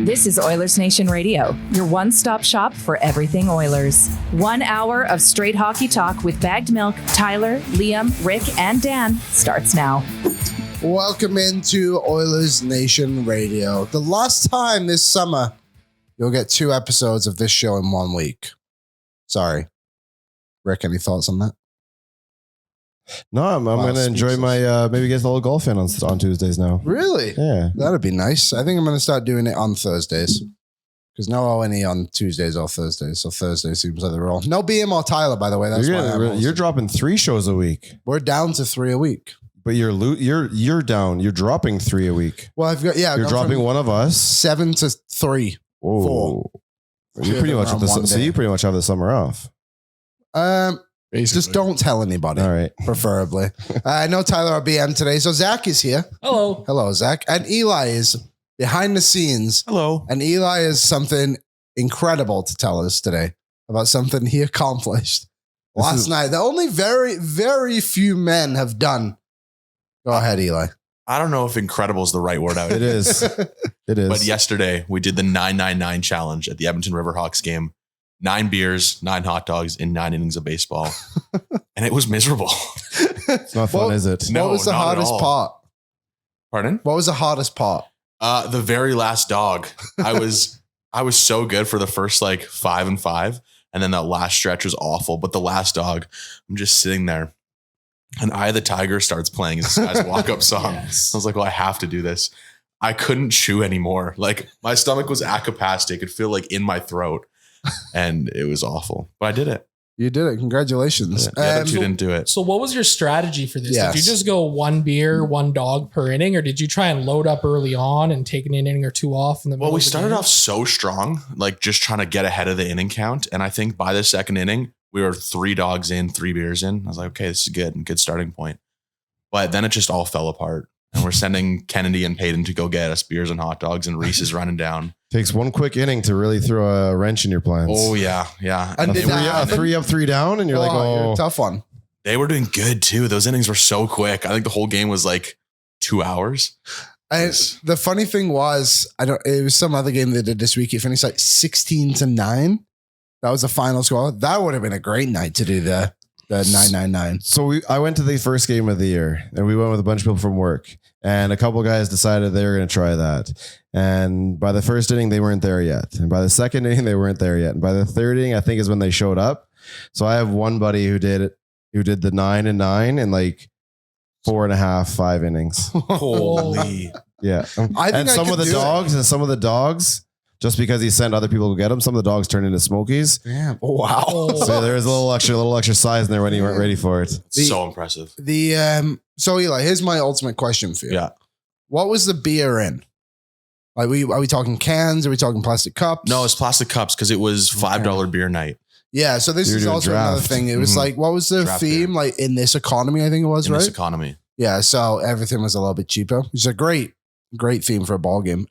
This is Oilers Nation Radio, your one-stop shop for everything Oilers. 1 hour of straight hockey talk with Bagged Milk, Tyler, Liam, Rick, and Dan starts now. Welcome into Oilers Nation Radio. The last time this summer, you'll get 2 episodes of this show in 1 week. Sorry. Rick, any thoughts on that? No, I'm going to enjoy my, maybe get a little golf in on Tuesdays now. Really? Yeah. That'd be nice. I think I'm going to start doing it on Thursdays. Because no O&E on Tuesdays or Thursdays. So Thursday seems like the rule. No BM or Tyler, by the way. That's you're dropping 3 shows a week. We're down to 3 a week. But you're down. You're dropping 3 a week. Well, you're dropping one of us. 7 to 3. Whoa. 4. You pretty much you pretty much have the summer off. Basically. Just don't tell anybody. All right. Preferably. I know Tyler our BM today. So Zach is here. Hello. Hello, Zach. And Eli is behind the scenes. Hello. And Eli has something incredible to tell us today about something he accomplished last night. The only very, very few men have done. Go ahead, Eli. I don't know if incredible is the right word. It is. It is. But yesterday we did the 999 challenge at the Edmonton Riverhawks game. 9 beers, 9 hot dogs, in 9 innings of baseball. And it was miserable. It's not fun, is it? No, what was the hardest part? Pardon? What was the hardest part? The very last dog. I was so good for the first 5 and 5. And then that last stretch was awful. But the last dog, I'm just sitting there. And Eye of the Tiger starts playing this guy's walk-up song. Yes. I was like, well, I have to do this. I couldn't chew anymore. My stomach was acapactic. It could feel in my throat. And it was awful. But I did it. You did it. Congratulations. Yeah, the other 2 didn't do it. So what was your strategy for this? Yes. Did you just go 1 beer, 1 dog per inning? Or did you try and load up early on and take an inning or 2 off in the middle? Well, we started off so strong, just trying to get ahead of the inning count. And I think by the second inning, we were 3 dogs in, 3 beers in. I was like, okay, this is good starting point. But then it just all fell apart. And we're sending Kennedy and Peyton to go get us beers and hot dogs, and Reese is running down. Takes 1 quick inning to really throw a wrench in your plans. Oh, yeah. Yeah. And a 3 up, 3 down, and you're you're a tough one. They were doing good too. Those innings were so quick. I think the whole game was 2 hours. And the funny thing was, it was some other game they did this week. It finished 16-9. That was the final score. That would have been a great night to do the 999. So I went to the first game of the year, and we went with a bunch of people from work, and a couple guys decided they were going to try that. And by the first inning, they weren't there yet. And by the second inning, they weren't there yet. And by the third inning, I think is when they showed up. So I have one buddy who did the 9 and 9 in 4.5, 5 innings. Holy. Yeah. And some of the dogs, just because he sent other people to get them, some of the dogs turned into Smokies. Damn. Wow. So there was a little extra size in there when you weren't ready for it. So impressive. So Eli, here's my ultimate question for you. Yeah. What was the beer in? Are we talking cans? Are we talking plastic cups? No, it's plastic cups because it was $5 beer night. Yeah. So this is also another thing. It was what was the Draft theme? beer. In this economy, I think it was, In right? this economy. Yeah. So everything was a little bit cheaper. It's a great theme for a ball game.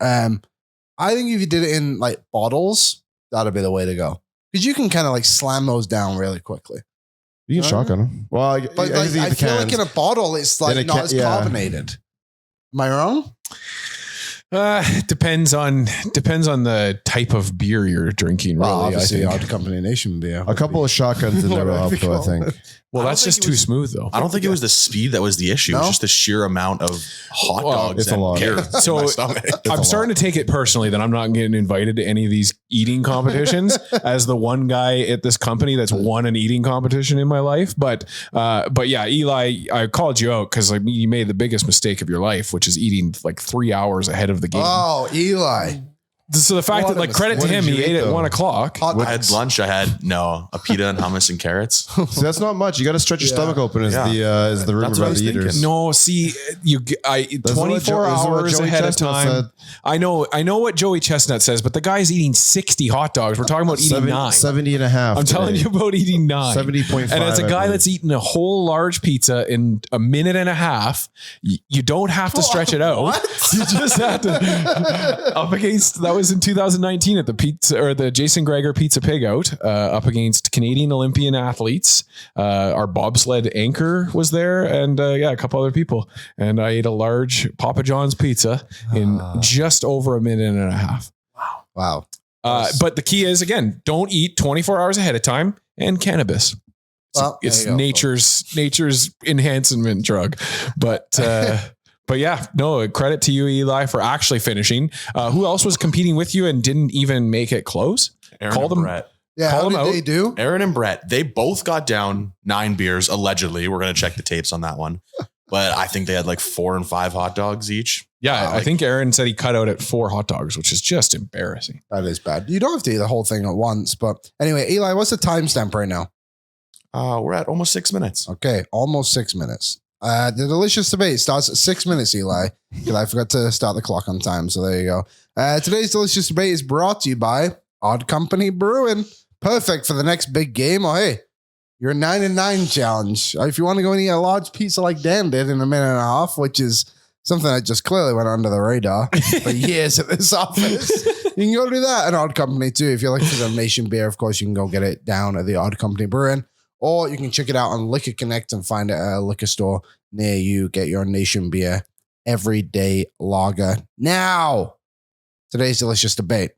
I think if you did it in bottles, that'd be the way to go. Because you can kind of slam those down really quickly. You can shotgun them. Well, I feel like in a bottle, it's not as carbonated. Am I wrong? Depends on the type of beer you're drinking. Really, obviously, I Odd think. Company Nation beer. A couple of shotguns in there will help, though, I think. Well, that's just too smooth, though. I don't think it was the speed that was the issue. No? It was just the sheer amount of hot dogs it's a and lot. beer So in my stomach. I'm starting to take it personally that I'm not getting invited to any of these eating competitions as the one guy at this company that's won an eating competition in my life. But yeah, Eli, I called you out because you made the biggest mistake of your life, which is eating 3 hours ahead of the game. Oh, Eli. So the fact that credit to him, he ate at 1 o'clock. I had lunch. I had a pita and hummus and carrots. See, that's not much. You got to stretch your stomach open as the rumor That's what I about was the eaters. thinking. No, see, 24 hours ahead of time. I know what Joey Chestnut says, but the guy's eating 60 hot dogs. We're talking about eating 9. 70 and a half. I'm telling you about eating 9. 70.5. And as a guy that's eaten a whole large pizza in a minute and a half, you don't have to stretch it out. You just have to up against, that was in 2019 at the pizza or the Jason Greger Pizza Pig Out, up against Canadian Olympian athletes. Our bobsled anchor was there, and a couple other people. And I ate a large Papa John's pizza in just over a minute and a half. Wow. Wow. But the key is, again, don't eat 24 hours ahead of time, and cannabis. Well, It's there you go. nature's enhancement drug. But yeah, no, credit to you, Eli, for actually finishing. Who else was competing with you and didn't even make it close? Aaron Call and them. Brett. Yeah, Call how them did out. they do? Aaron and Brett, they both got down 9 beers, allegedly. We're going to check the tapes on that one. But I think they had like 4 and 5 hot dogs each. Yeah, I Like- think Aaron said he cut out at 4 hot dogs, which is just embarrassing. That is bad. You don't have to eat the whole thing at once. But anyway, Eli, what's the timestamp right now? We're at almost 6 minutes. Okay, almost 6 minutes. The delicious debate starts at 6 minutes, Eli, because I forgot to start the clock on time. So there you go. Today's delicious debate is brought to you by Odd Company Brewing. Perfect for the next big game. Or hey, your 9-9 challenge. If you want to go and eat a large pizza like Dan did in a minute and a half, which is something that just clearly went under the radar for years at this office. You can go do that at Odd Company too. If you're looking for some Nation beer, of course, you can go get it down at the Odd Company Brewing. Or you can check it out on Liquor Connect and find it at a liquor store near you. Get your Nation beer, everyday lager. Now, today's delicious debate.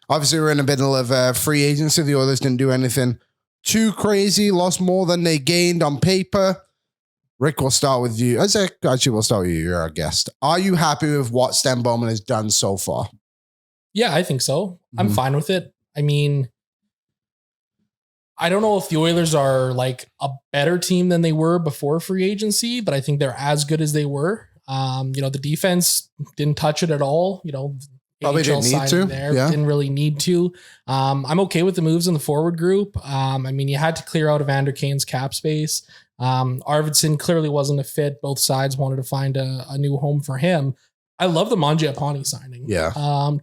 Obviously, we're in the middle of free agency. The Oilers didn't do anything too crazy. Lost more than they gained on paper. Rick, we'll start with you. Actually, we'll start with you. You're our guest. Are you happy with what Stan Bowman has done so far? Yeah, I think so. I'm Mhm. fine with it. I mean, I don't know if the Oilers are like a better team than they were before free agency, but I think they're as good as they were. The defense didn't touch it at all. Probably didn't need signing to, there. yeah. Didn't really need to. I'm okay with the moves in the forward group. You had to clear out Evander Kane's cap space. Arvidsson clearly wasn't a fit. Both sides wanted to find a new home for him. I love the Mangiapane signing. Yeah.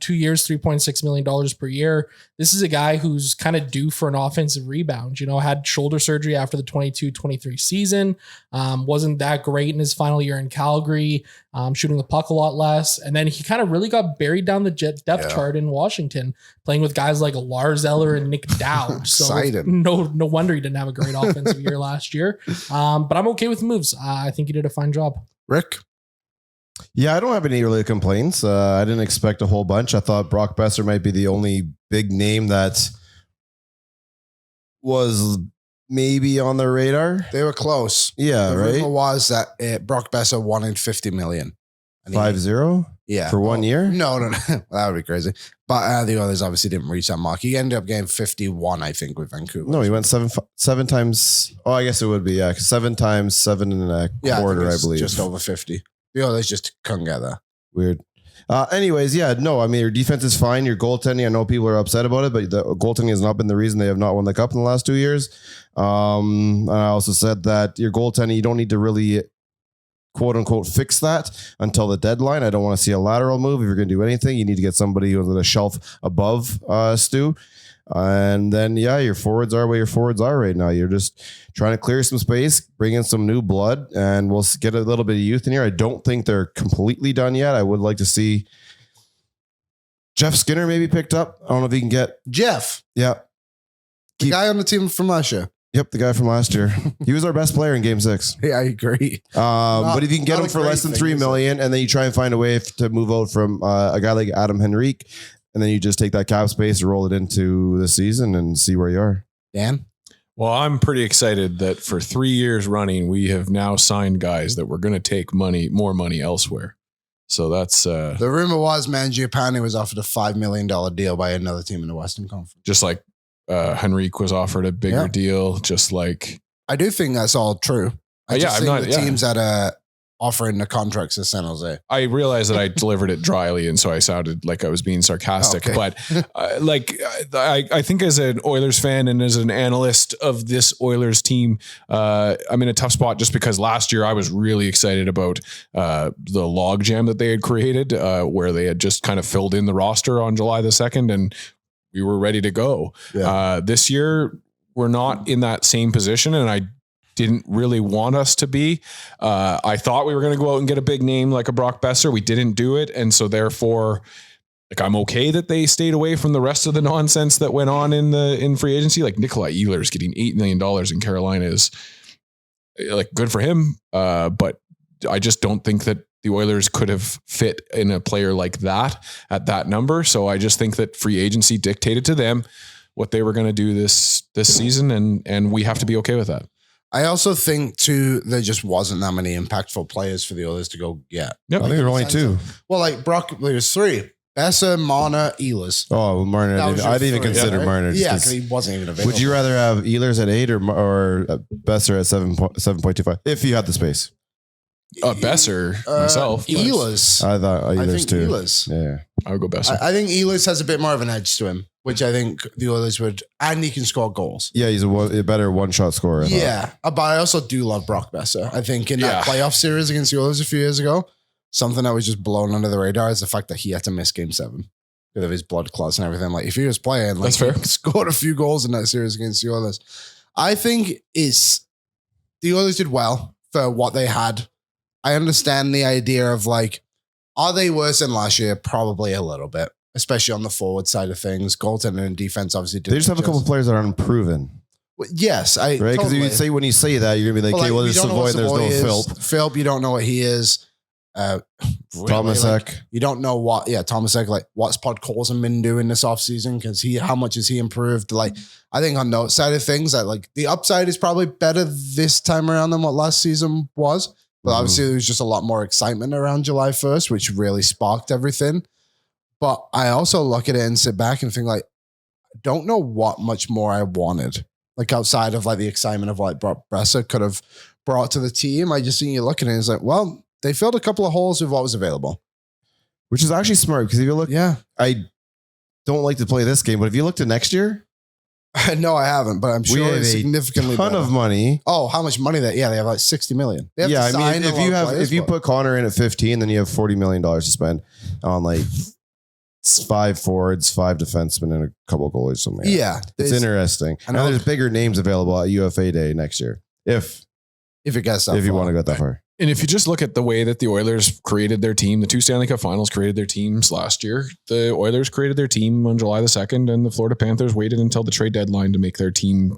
2 years, $3.6 million per year. This is a guy who's kind of due for an offensive rebound. Had shoulder surgery after the 22-23 season. Wasn't that great in his final year in Calgary, shooting the puck a lot less. And then he kind of really got buried down the depth chart in Washington, playing with guys like Lars Eller and Nick Dowd. So Excited. no wonder he didn't have a great offensive year last year. But I'm okay with the moves. I think he did a fine job. Rick? Yeah, I don't have any really complaints. I didn't expect a whole bunch. I thought Brock Besser might be the only big name that was maybe on the radar. They were close. Yeah, The right? rumor was that Brock Besser wanted $50 million. And he- 5-0 Yeah. for 1 year? No. That would be crazy. But the Oilers obviously didn't reach that mark. He ended up getting 51, I think, with Vancouver. No, he went seven times. Oh, I guess it would be, yeah. 7 times 7 and a quarter, I it's believe. just over 50. The Oilers just couldn't get there. Weird. Anyways, yeah, no, I mean, your defense is fine. Your goaltending, I know people are upset about it, but the goaltending has not been the reason they have not won the cup in the last 2 years. And I also said that your goaltending, you don't need to really, quote unquote, fix that until the deadline. I don't want to see a lateral move. If you're going to do anything, you need to get somebody who's on the shelf above Stu. And then, yeah, your forwards are where your forwards are right now. You're just trying to clear some space, bring in some new blood, and we'll get a little bit of youth in here. I don't think they're completely done yet. I would like to see Jeff Skinner maybe picked up. I don't know if he can get. Jeff, Yeah. the guy on the team from last year. Yep, the guy from last year. He was our best player in Game 6. Yeah, I agree. But if you can get not him a for great less than thing, $3 is it? million, and then you try and find a way to move out from a guy like Adam Henrique, and then you just take that cap space and roll it into the season and see where you are. Dan? Well, I'm pretty excited that for 3 years running, we have now signed guys that were going to take more money elsewhere. So that's The rumor was Mangiapane was offered a $5 million deal by another team in the Western Conference. just like Henrique was offered a bigger Yeah. deal, just like I do think that's all true. I Yeah, just I'm think not- the yeah. teams that are offering the contracts to San Jose. I realized that I delivered it dryly, and so I sounded like I was being sarcastic. Okay. But I think as an Oilers fan and as an analyst of this Oilers team, I'm in a tough spot just because last year I was really excited about the logjam that they had created, where they had just kind of filled in the roster on July the 2nd, and we were ready to go. Yeah. This year, we're not in that same position, and I didn't really want us to be. I thought we were going to go out and get a big name like a Brock Besser. We didn't do it. And so therefore, like, I'm okay that they stayed away from the rest of the nonsense that went on in free agency. Like Nikolai Ehlers getting $8 million in Carolina is like good for him. But I just don't think that the Oilers could have fit in a player like that at that number. So I just think that free agency dictated to them what they were going to do this season, and we have to be okay with that. I also think too, there just wasn't that many impactful players for the Oilers to go get. Yep. I think there were only 2. Well, like Brock, there was 3. Besser, Marner, Ehlers. Oh, Marner. I didn't even consider Marner. Yeah, because he wasn't even available. Would you rather have Ehlers at 8 or Besser at 7.25 if you had the space? Besser, myself. Ehlers. I thought Ehlers I think too. Ehlers. Yeah. I would go Besser. I think Ehlers has a bit more of an edge to him, which I think the Oilers would, and he can score goals. Yeah, he's a better one-shot scorer. Yeah, but I also do love Brock Besser. I think in that playoff series against the Oilers a few years ago, something that was just blown under the radar is the fact that he had to miss game 7 because of his blood clots and everything. Like if he was playing, like That's fair. he scored a few goals in that series against the Oilers. I think the Oilers did well for what they had. I understand the idea of like, are they worse than last year? Probably a little bit, especially on the forward side of things. Goaltending and defense obviously did. They just have a couple of players that are unproven. Yes, Right? Because totally. when you say that, you're gonna be like, okay, well, there's Savoy and there's no Philp. Philp, you don't know what he is. Tomasek. You don't know what, Tomasek, like what's Podkolzin been doing this offseason? Because how much has he improved? Like, I think on that side of things, that like the upside is probably better this time around than what last season was. But obviously, there was just a lot more excitement around July 1st, which really sparked everything. But I also look at it and sit back and think like, I don't know what much more I wanted. Like outside of like the excitement of what Brock Besser could have brought to the team. I just think you look at it and it's like, well, they filled a couple of holes with what was available. Which is actually smart because if you look, I don't like to play this game, but if you look to next year, no, I haven't, but I'm sure it's significantly ton better. Of money. Oh, how much money they have like 60 million. They have to sign if you put Connor in at 15, then you have $40 million to spend on like 5 forwards, 5 defensemen, and a couple of goalies. Something. Yeah, it's interesting. And there's bigger names available at UFA Day next year if it gets that if you want to go that far. And if you just look at the way that the Oilers created their team, the 2 Stanley Cup Finals created their teams last year. The Oilers created their team on July the 2nd, and the Florida Panthers waited until the trade deadline to make their team,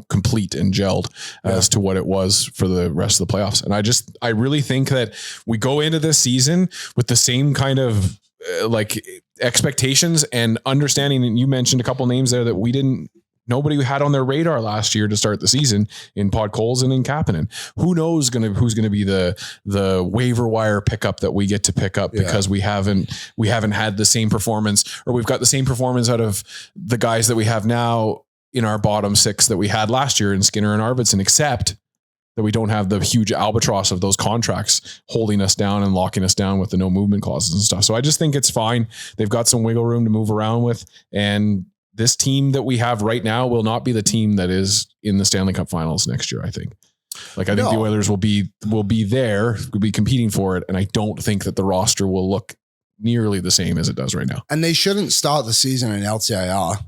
complete and gelled as to what it was for the rest of the playoffs. And I really think that we go into this season with the same kind of expectations and understanding. And you mentioned a couple names there that nobody had on their radar last year to start the season in Podkolzin and in Kapanen. Who knows who's going to be the waiver wire pickup that we get to pick up because we haven't had the same performance, or we've got the same performance out of the guys that we have now in our bottom 6 that we had last year in Skinner and Arvidsson, except that we don't have the huge albatross of those contracts holding us down and locking us down with the no movement clauses and stuff. So I just think it's fine. They've got some wiggle room to move around with, and this team that we have right now will not be the team that is in the Stanley Cup Finals next year, I think. I think the Oilers will be there, will be competing for it, and I don't think that the roster will look nearly the same as it does right now. And they shouldn't start the season in LTIR.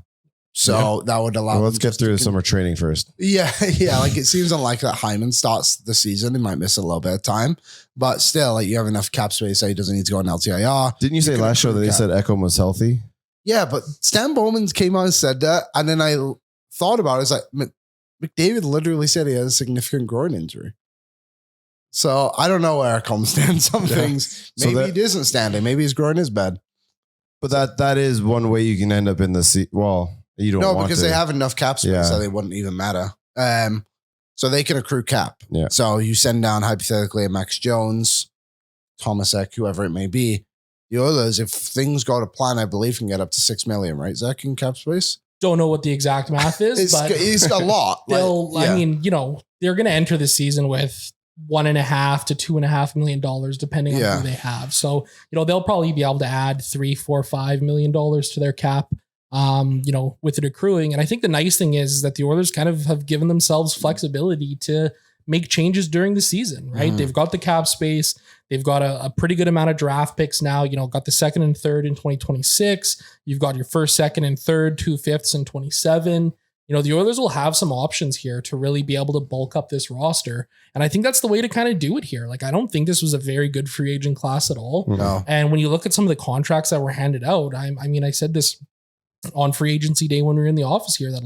So that would allow let's get through the summer training first. Yeah. Like it seems unlikely that Hyman starts the season. He might miss a little bit of time, but still, like you have enough cap space that he doesn't need to go in LTIR. Didn't you say last show that they said Ekholm was healthy? Yeah, but Stan Bowman came out and said that, and then I thought about it. It's like McDavid literally said he had a significant groin injury. So I don't know where Ekholm stands on things. Maybe he isn't standing. Maybe his groin is bad. But that is one way you can end up in the you don't want because to. they have enough cap space so they wouldn't even matter. So they can accrue cap. Yeah. So you send down hypothetically a Max Jones, Tomasek, whoever it may be. The Oilers, if things go to plan, I believe can get up to $6 million, right, Zach, in cap space? Don't know what the exact math is, but it's a lot. I mean, they're going to enter the season with $1.5 to $2.5 million, depending on who they have. So, they'll probably be able to add $3, $4, $5 million to their cap, with it accruing. And I think the nice thing is that the Oilers kind of have given themselves flexibility to make changes during the season, right? They've got the cap space. They've got a pretty good amount of draft picks now, got the 2nd and 3rd in 2026. You've got your 1st, 2nd, and 3rd, 2 5ths in 27. The Oilers will have some options here to really be able to bulk up this roster. And I think that's the way to kind of do it here. I don't think this was a very good free agent class at all. No. And when you look at some of the contracts that were handed out, I said this on free agency day when we were in the office here, that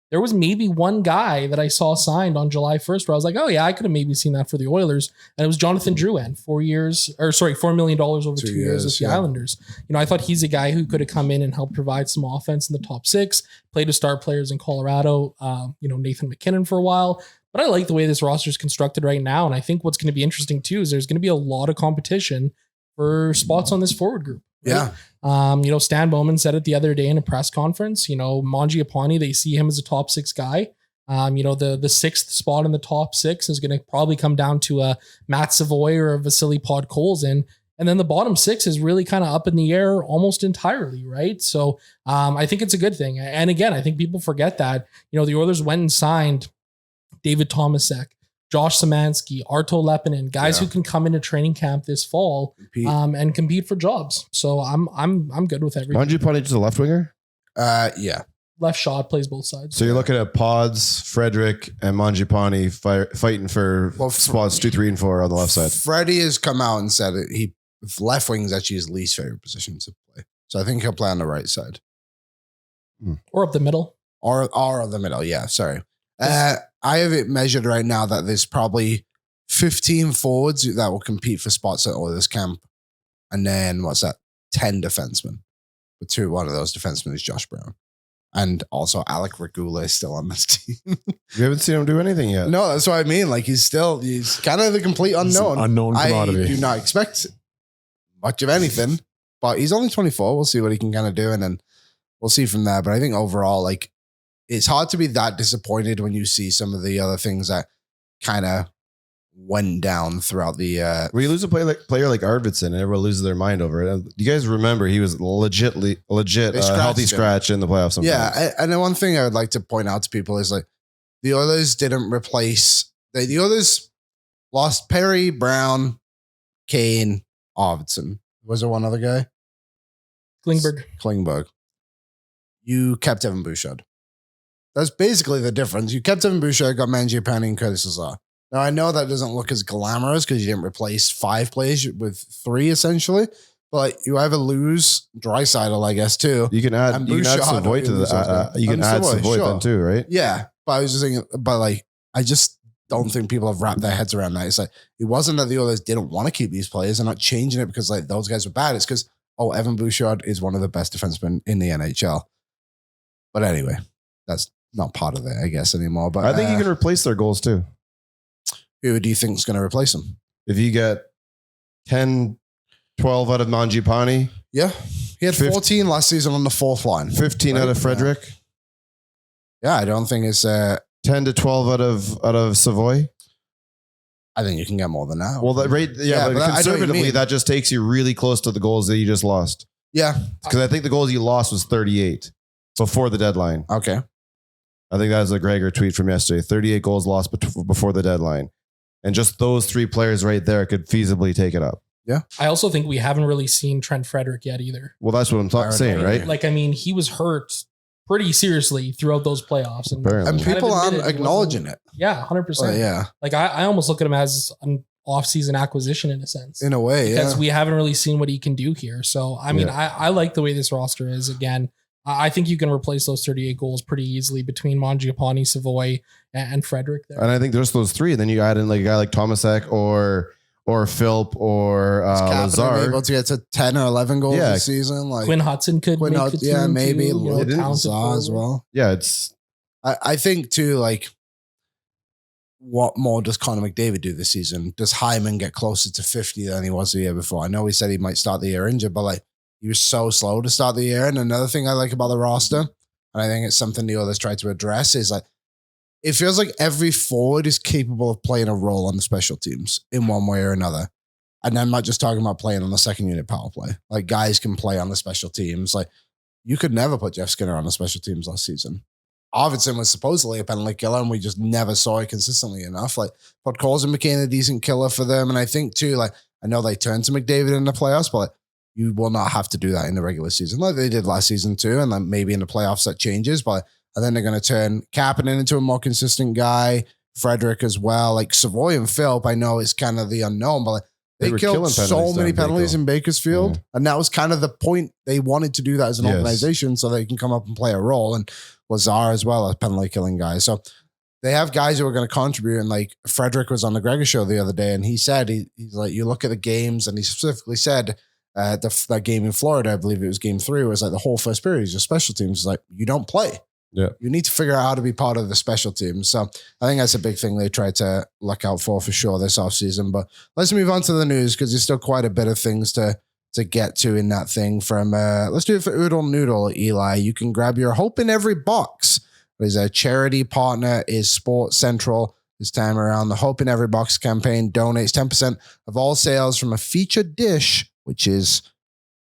there was maybe one guy that I saw signed on July 1st where I was like, oh yeah, I could have maybe seen that for the Oilers. And it was Jonathan Drouin, $4 million over 2 years with the Islanders. You know, I thought he's a guy who could have come in and helped provide some offense in the top six, played with star players in Colorado, Nathan McKinnon for a while. But I like the way this roster is constructed right now. And I think what's going to be interesting too is there's going to be a lot of competition for spots on this forward group. Right? Yeah. Stan Bowman said it the other day in a press conference. Mangiapane, they see him as a top six guy. The sixth spot in the top six is going to probably come down to a Matt Savoy or a Vasily Podkolzin. And then the bottom six is really kind of up in the air almost entirely, right? So I think it's a good thing. And again, I think people forget that, the Oilers went and signed David Tomasek, Josh Szymanski, Arto Leppinen, guys who can come into training camp this fall and compete for jobs. So I'm good with everything. Mangiapane just a left winger? Yeah. Left shot, plays both sides. So you're looking at Pods, Frederick, and Mangiapane fighting for spots 2, 3, and 4 on the left side. Freddie has come out and said it. Left wing is actually his least favorite position to play. So I think he'll play on the right side. Or up the middle. Or on the middle, yeah, sorry. I have it measured right now that there's probably 15 forwards that will compete for spots at Oilers camp. And then 10 defensemen. But one of those defensemen is Josh Brown. And also Alec Regula is still on this team. You haven't seen him do anything yet. No, that's what I mean. Like he's kind of the complete unknown. Unknown commodity. I do not expect much of anything, but he's only 24. We'll see what he can kind of do. And then we'll see from there. But I think overall, it's hard to be that disappointed when you see some of the other things that kind of went down throughout the. Where you lose a player like Arvidsson and everyone loses their mind over it. You guys remember he was legit healthy scratch in the playoffs. Sometimes. Yeah, and the one thing I would like to point out to people is the Oilers didn't replace the Oilers lost Perry, Brown, Kane, Arvidsson. Was there one other guy? Klingberg. You kept Evan Bouchard. That's basically the difference. You kept Evan Bouchard, got Mangiapane and Curtis Lazar. Now, I know that doesn't look as glamorous because you didn't replace 5 players with 3, essentially. But you either lose Draisaitl, I guess, too. You can add Savoy to the. You can add Savoy then too, right? Yeah, but I was just thinking, I just don't think people have wrapped their heads around that. It's it wasn't that the Oilers didn't want to keep these players. They're not changing it because those guys were bad. It's because Evan Bouchard is one of the best defensemen in the NHL. But anyway, that's not part of it, I guess, anymore. But I think you can replace their goals too. Who do you think is going to replace them? If you get 10, 12 out of Mangiapane. Yeah. He had 14 last season on the 4th line. 15 out of Frederick. Yeah, I don't think it's 10 to 12 out of Savoy. I think you can get more than that. Well, that rate, but conservatively, that just takes you really close to the goals that you just lost. Yeah. Because I think the goals you lost was 38 before the deadline. Okay. I think that was a Gregor tweet from yesterday. 38 goals lost before the deadline. And just those 3 players right there could feasibly take it up. Yeah. I also think we haven't really seen Trent Frederick yet either. Well, that's what I'm saying, right? He was hurt pretty seriously throughout those playoffs. And people aren't acknowledging it. Yeah, 100%. Yeah. I almost look at him as an off-season acquisition in a sense. In a way, because we haven't really seen what he can do here. So, I like the way this roster is. Again, I think you can replace those 38 goals pretty easily between Mangiapane, Savoy, and Frederick there. And I think there's those 3. And then you add in a guy like Tomasek or Philp or Lazar. Able to get to 10 or 11 goals this season. Quinn Hudson could make it too. Yeah, maybe. Lazar as well. Yeah, it's... I think too, what more does Connor McDavid do this season? Does Hyman get closer to 50 than he was the year before? I know he said he might start the year injured, but he was so slow to start the year. And another thing I like about the roster, and I think it's something the others try to address, is it feels like every forward is capable of playing a role on the special teams in one way or another. And I'm not just talking about playing on the second unit power play. Guys can play on the special teams. You could never put Jeff Skinner on the special teams last season. Arvidsson was supposedly a penalty killer, and we just never saw it consistently enough. Podkolzin became a decent killer for them. And I think too, I know they turned to McDavid in the playoffs, but you will not have to do that in the regular season like they did last season too. And then maybe in the playoffs that changes, but I think they're going to turn Kapanen into a more consistent guy, Frederick as well. Savoy and Philp, I know is kind of the unknown, but They were killed killing so penalties many down penalties Baco. in Bakersfield. Yeah. And that was kind of the point. They wanted to do that as an Yes. organization so they can come up and play a role. And Lazar as well as penalty killing guys. So they have guys who are going to contribute. And like Frederick was on the Gregor show the other day, and he said, he's like, you look at the games, and he specifically said that game in Florida, I believe it was game 3, was like the whole first period is your special teams. It's like, you don't play. Yeah. You need to figure out how to be part of the special teams. So I think that's a big thing they try to look out for sure this offseason. But let's move on to the news because there's still quite a bit of things to get to in that thing from, let's do it for Oodle Noodle, Eli. You can grab your Hope in Every Box. His charity partner is Sports Central. This time around, the Hope in Every Box campaign donates 10% of all sales from a featured dish, which is,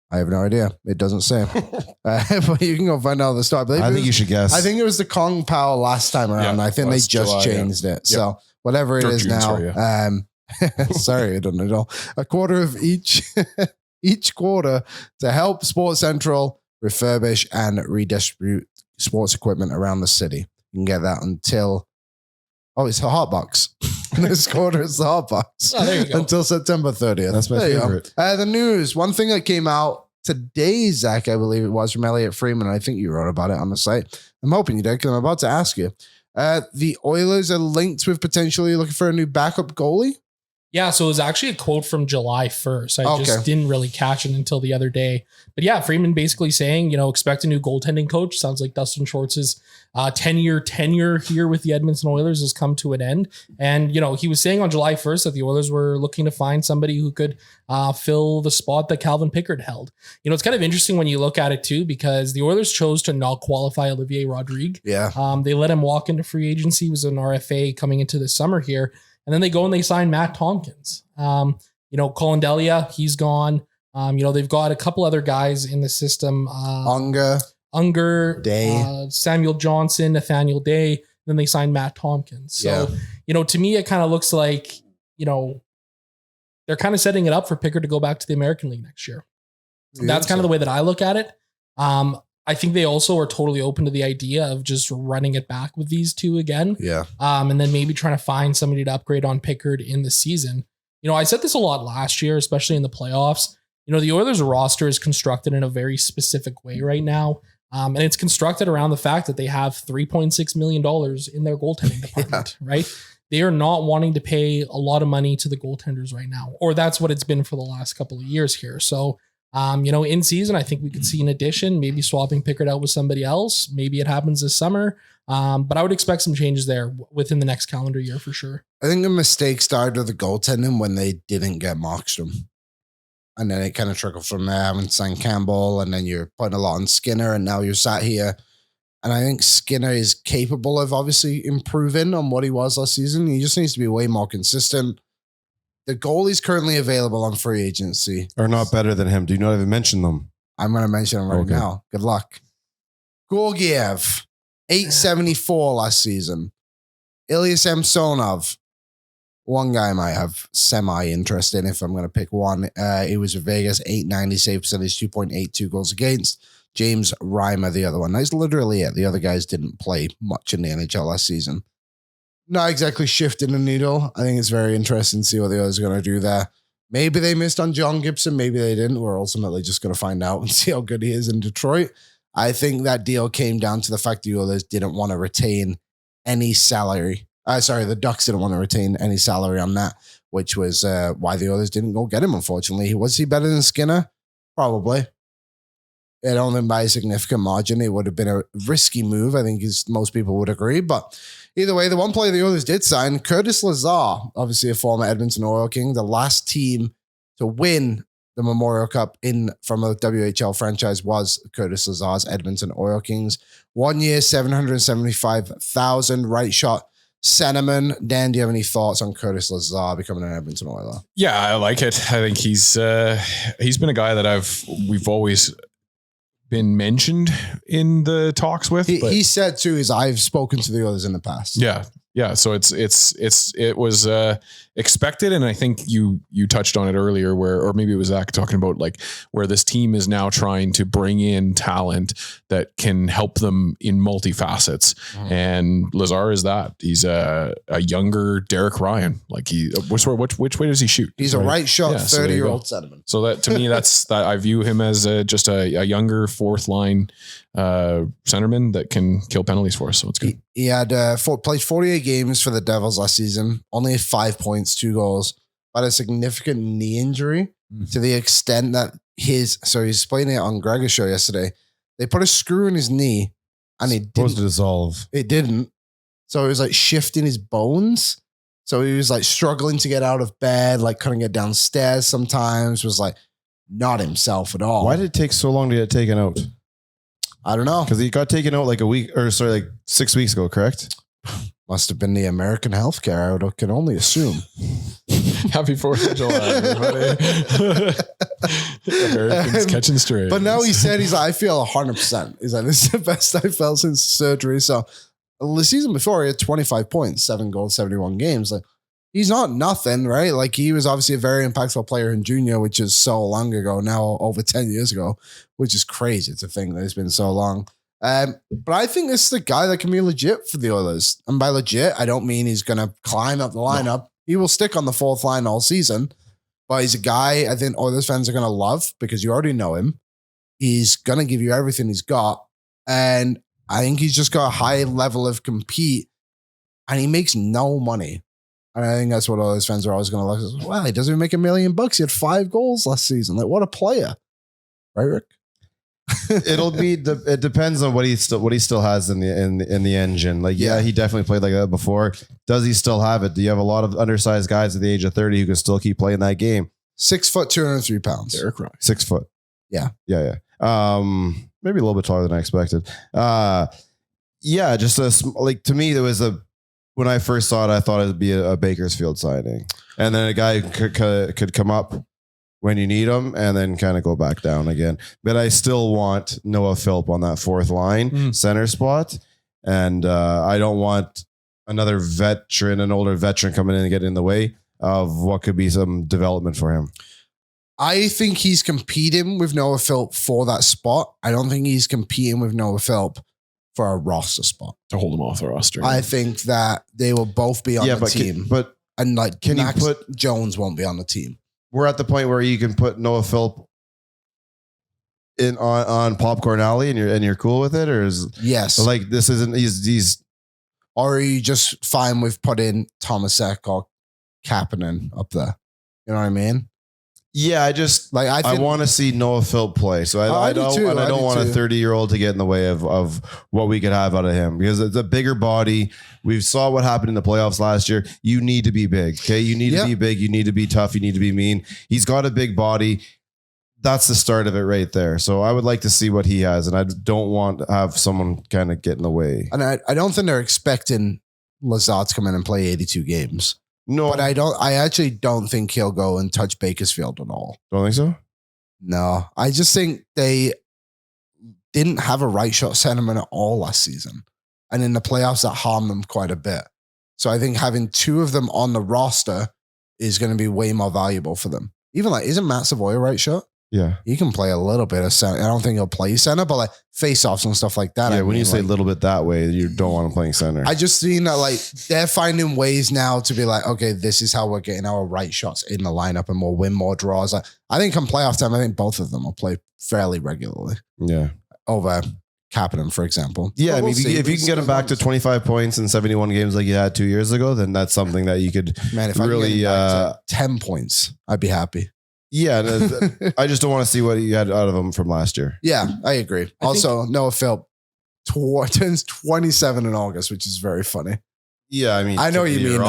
I have no idea. It doesn't say. But you can go find out the story. I think you should guess. I think it was the Kong Pao last time around. Yeah, I think they last just July, changed it. So whatever it Or is June, now. sorry, Sorry, I don't know at all. A quarter of each quarter to help Sports Central refurbish and redistribute sports equipment around the city. You can get that until, it's a hot box. This quarter is the hot box. Oh, there you go. Until September 30th. That's my There you go. favorite. The news. One thing that came out today, Zach, I believe it was from Elliot Freeman. I think you wrote about it on the site. I'm hoping you did because I'm about to ask you. The Oilers are linked with potentially looking for a new backup goalie. Yeah, so it was actually a quote from July 1st. I just didn't really catch it until the other day. But yeah, Freeman basically saying, expect a new goaltending coach. Sounds like Dustin Schwartz's 10-year tenure here with the Edmonton Oilers has come to an end. And, he was saying on July 1st that the Oilers were looking to find somebody who could fill the spot that Calvin Pickard held. It's kind of interesting when you look at it too, because the Oilers chose to not qualify Olivier Rodrigue. Yeah. They let him walk into free agency. He was an RFA coming into the summer here. And then they go and they sign Matt Tompkins. Colin Delia, he's gone. They've got a couple other guys in the system. Unger, Day. Samuel Johnson, Nathaniel Day. Then they signed Matt Tompkins. So, to me, it kind of looks like, they're kind of setting it up for Pickard to go back to the American League next year. That's kind of the way that I look at it. I think they also are totally open to the idea of just running it back with these two again. Yeah. And then maybe trying to find somebody to upgrade on Pickard in the season. I said this a lot last year, especially in the playoffs. The Oilers roster is constructed in a very specific way right now. And it's constructed around the fact that they have $3.6 million in their goaltending department, right? They are not wanting to pay a lot of money to the goaltenders right now, or that's what it's been for the last couple of years here. So, in season, I think we could see an addition, maybe swapping Pickard out with somebody else. Maybe it happens this summer. But I would expect some changes there within the next calendar year for sure. I think the mistake started with the goaltending when they didn't get Markstrom. And then it kind of trickled from there, having signed Campbell, and then you're putting a lot on Skinner, and now you're sat here. And I think Skinner is capable of obviously improving on what he was last season. He just needs to be way more consistent. The goalies currently available on free agency Are not better than him. Do you not even mention them? I'm going to mention him right now. Good luck. Gorgiev, 874 last season. Ilya Samsonov, one guy I might have semi-interest in if I'm going to pick one. He was with Vegas, 890 save percentage, 2.82 goals against. James Reimer, the other one. That's literally it. The other guys didn't play much in the NHL last season. Not exactly shifting the needle. I think it's very interesting to see what the others are going to do there. Maybe they missed on John Gibson. Maybe they didn't. We're ultimately just going to find out and see how good he is in Detroit. I think that deal came down to the fact the others didn't want to retain any salary. The Ducks didn't want to retain any salary on that, which was why the others didn't go get him, unfortunately. Was he better than Skinner? Probably. It only by a significant margin. It would have been a risky move, I think, as most people would agree. But either way, the one player the Oilers did sign, Curtis Lazar, obviously a former Edmonton Oil King, the last team to win the Memorial Cup from a WHL franchise was Curtis Lazar's Edmonton Oil Kings. 1 year, $775,000, right shot centerman. Dan, do you have any thoughts on Curtis Lazar becoming an Edmonton Oiler? Yeah, I like it. I think he's been a guy that we've always been mentioned in the talks with. He said too, I've spoken to the others in the past. Yeah. Yeah, so it was expected, and I think you touched on it earlier, or maybe it was Zach talking about like where this team is now trying to bring in talent that can help them in multifacets, and Lazar is that. He's a younger Derek Ryan. Like which way does he shoot? He's a right shot 30-year-old centerman. So that to me, that I view him as just a younger fourth line centerman that can kill penalties for us. So it's good. He had played 48 games for the Devils last season, only 5 points, 2 goals, but a significant knee injury to the extent that he's explaining it on Gregor's show yesterday. They put a screw in his knee and it Supposed didn't to dissolve. It didn't. So it was like shifting his bones. So he was like struggling to get out of bed, like couldn't get downstairs sometimes, was like not himself at all. Why did it take so long to get taken out? I don't know. Because he got taken out like 6 weeks ago, correct? Must have been the American healthcare. I can only assume. Happy 4th of July, everybody. Americans catching strays. But now he's like, I feel 100%. He's like, this is the best I felt since surgery. So the season before, he had 25 points, 7 goals, 71 games. Like, he's not nothing, right? Like, he was obviously a very impactful player in junior, which is so long ago now, over 10 years ago, which is crazy to think that it's been so long. But I think this is the guy that can be legit for the Oilers. And by legit, I don't mean he's going to climb up the lineup. No. He will stick on the 4th line all season. But he's a guy I think Oilers fans are going to love because you already know him. He's going to give you everything he's got. And I think he's just got a high level of compete. And he makes no money. And I think that's what Oilers fans are always going to look at. Well, he doesn't even make $1 million. He had 5 goals last season. Like, what a player. Right, Rick? It depends on what he still has in the engine. Like, yeah, he definitely played like that before. Does he still have it? Do you have a lot of undersized guys at the age of 30 who can still keep playing that game? 6 foot, 203 pounds. Derek Ryan. 6 foot. Yeah. Maybe a little bit taller than I expected. Just to me, there was when I first saw it, I thought it'd be a Bakersfield signing, and then a guy could come up when you need him and then kind of go back down again. But I still want Noah Philp on that 4th line center spot. And I don't want an older veteran coming in and getting in the way of what could be some development for him. I think he's competing with Noah Philp for that spot. I don't think he's competing with Noah Philp for a roster spot. To hold him off the roster. I think that they will both be on the team. Can Max you put Jones won't be on the team. We're at the point where you can put Noah Philp in on Popcorn Alley and you're cool with it, or is like this isn't he's or are you just fine with putting Tomasek or Kapanen up there? You know what I mean? Yeah, I want to see Noah Philp play. So I don't want a 30-year-old to get in the way of what we could have out of him, because it's a bigger body. We saw what happened in the playoffs last year. You need to be big. Okay. You need to be big. You need to be tough. You need to be mean. He's got a big body. That's the start of it right there. So I would like to see what he has. And I don't want to have someone kind of get in the way. And I don't think they're expecting Lazar to come in and play 82 games. No, but I actually don't think he'll go and touch Bakersfield at all. Don't think so? No, I just think they didn't have a right shot centerman at all last season. And in the playoffs, that harmed them quite a bit. So I think having 2 of them on the roster is going to be way more valuable for them. Even isn't Matt Savoy a right shot? Yeah. He can play a little bit of center. I don't think he'll play center, but face-offs and stuff like that. Yeah, when you say a little bit that way, you don't want him playing center. I just seen that they're finding ways now to be like, okay, this is how we're getting our right shots in the lineup and we'll win more draws. I think come playoff time, I think both of them will play fairly regularly. Yeah. Over Kapanen, for example. Yeah, we'll if you can get him back to 25 points in 71 games like you had 2 years ago, then that's something that you could if really... I 10 points, I'd be happy. Yeah, I just don't want to see what he had out of him from last year. Yeah, I agree. Also, Noah Philp turns 27 in August, which is very funny. Yeah, I mean, I know what you mean.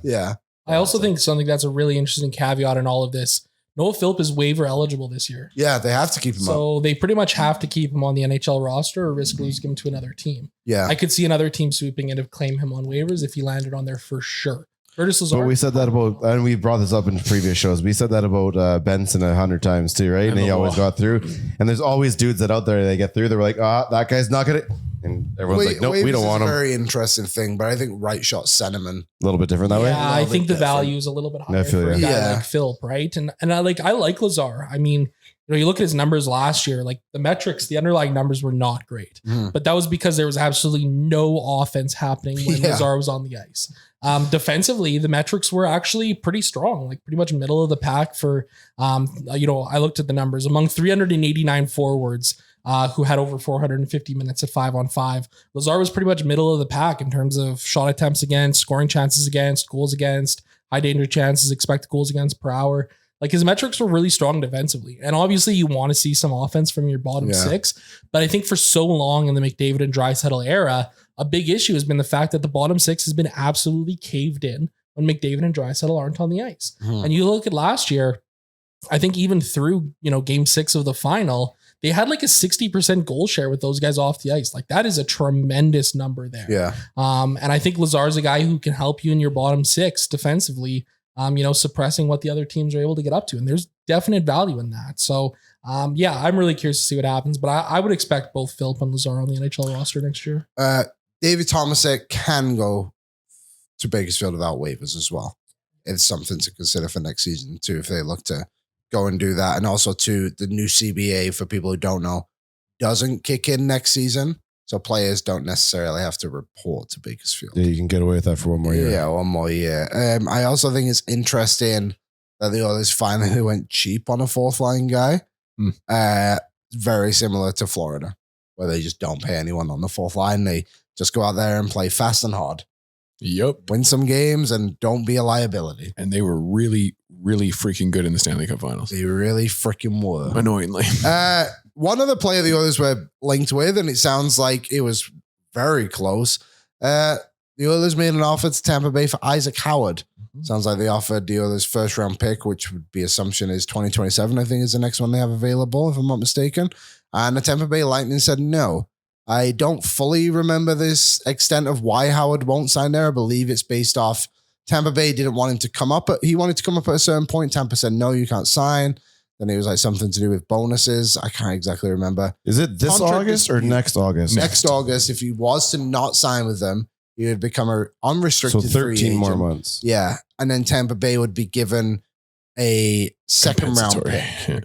Yeah. I also think something that's a really interesting caveat in all of this. Noah Philp is waiver eligible this year. Yeah, they have to keep him up. So they pretty much have to keep him on the NHL roster or risk losing him to another team. Yeah. I could see another team swooping in to claim him on waivers if he landed on there for sure. Curtis Lazar. But we said that about, and we brought this up in previous shows. We said that about Benson 100 times too, right? And he always got through. And there's always dudes that out there they get through. They're like, that guy's not gonna. And Everyone's like, nope, we don't want a him. very interesting thing, but I think right shot sentiment. A little bit different that way. Yeah, I think the different. value is a little bit higher feel for a you. guy Yeah. like Philp, right? And I like Lazar. I mean, you look at his numbers last year, like the metrics, the underlying numbers were not great, but that was because there was absolutely no offense happening when Lazar was on the ice. Defensively, the metrics were actually pretty strong, like pretty much middle of the pack for, I looked at the numbers among 389 forwards who had over 450 minutes at 5-on-5. Lazar was pretty much middle of the pack in terms of shot attempts against, scoring chances against, goals against, high danger chances, expected goals against per hour. Like his metrics were really strong defensively. And obviously you want to see some offense from your bottom six. But I think for so long in the McDavid and Draisaitl era, a big issue has been the fact that the bottom six has been absolutely caved in when McDavid and Draisaitl aren't on the ice. And you look at last year, I think even through, game 6 of the final, they had like a 60% goal share with those guys off the ice. Like that is a tremendous number there. Yeah. And I think Lazar's a guy who can help you in your bottom six defensively, suppressing what the other teams are able to get up to. And there's definite value in that. So, I'm really curious to see what happens, but I would expect both Philp and Lazar on the NHL roster next year. David Thomasek can go to Bakersfield without waivers as well. It's something to consider for next season too, if they look to go and do that. And also too, the new CBA, for people who don't know, doesn't kick in next season. So players don't necessarily have to report to Bakersfield. Yeah, you can get away with that for one more year. Yeah, one more year. I also think it's interesting that the Oilers finally went cheap on a fourth line guy. Very similar to Florida, where they just don't pay anyone on the fourth line. They just go out there and play fast and hard. Yep. Win some games and don't be a liability. And they were really, really freaking good in the Stanley Cup Finals. They really freaking were. Annoyingly. One other player the Oilers were linked with, and it sounds like it was very close. The Oilers made an offer to Tampa Bay for Isaac Howard. Sounds like they offered the Oilers' first round pick, which would be assumption is 2027, I think is the next one they have available, if I'm not mistaken. And the Tampa Bay Lightning said no. I don't fully remember this extent of why Howard won't sign there. I believe it's based off Tampa Bay didn't want him to come up. He wanted to come up at a certain point. Tampa said, no, you can't sign. Then it was like something to do with bonuses. I can't exactly remember. Is it this Contract August or dispute. next August? Next August, if he was to not sign with them, he would become an So unrestricted free 13 more agent. months. Yeah. And then Tampa Bay would be given a second round pick,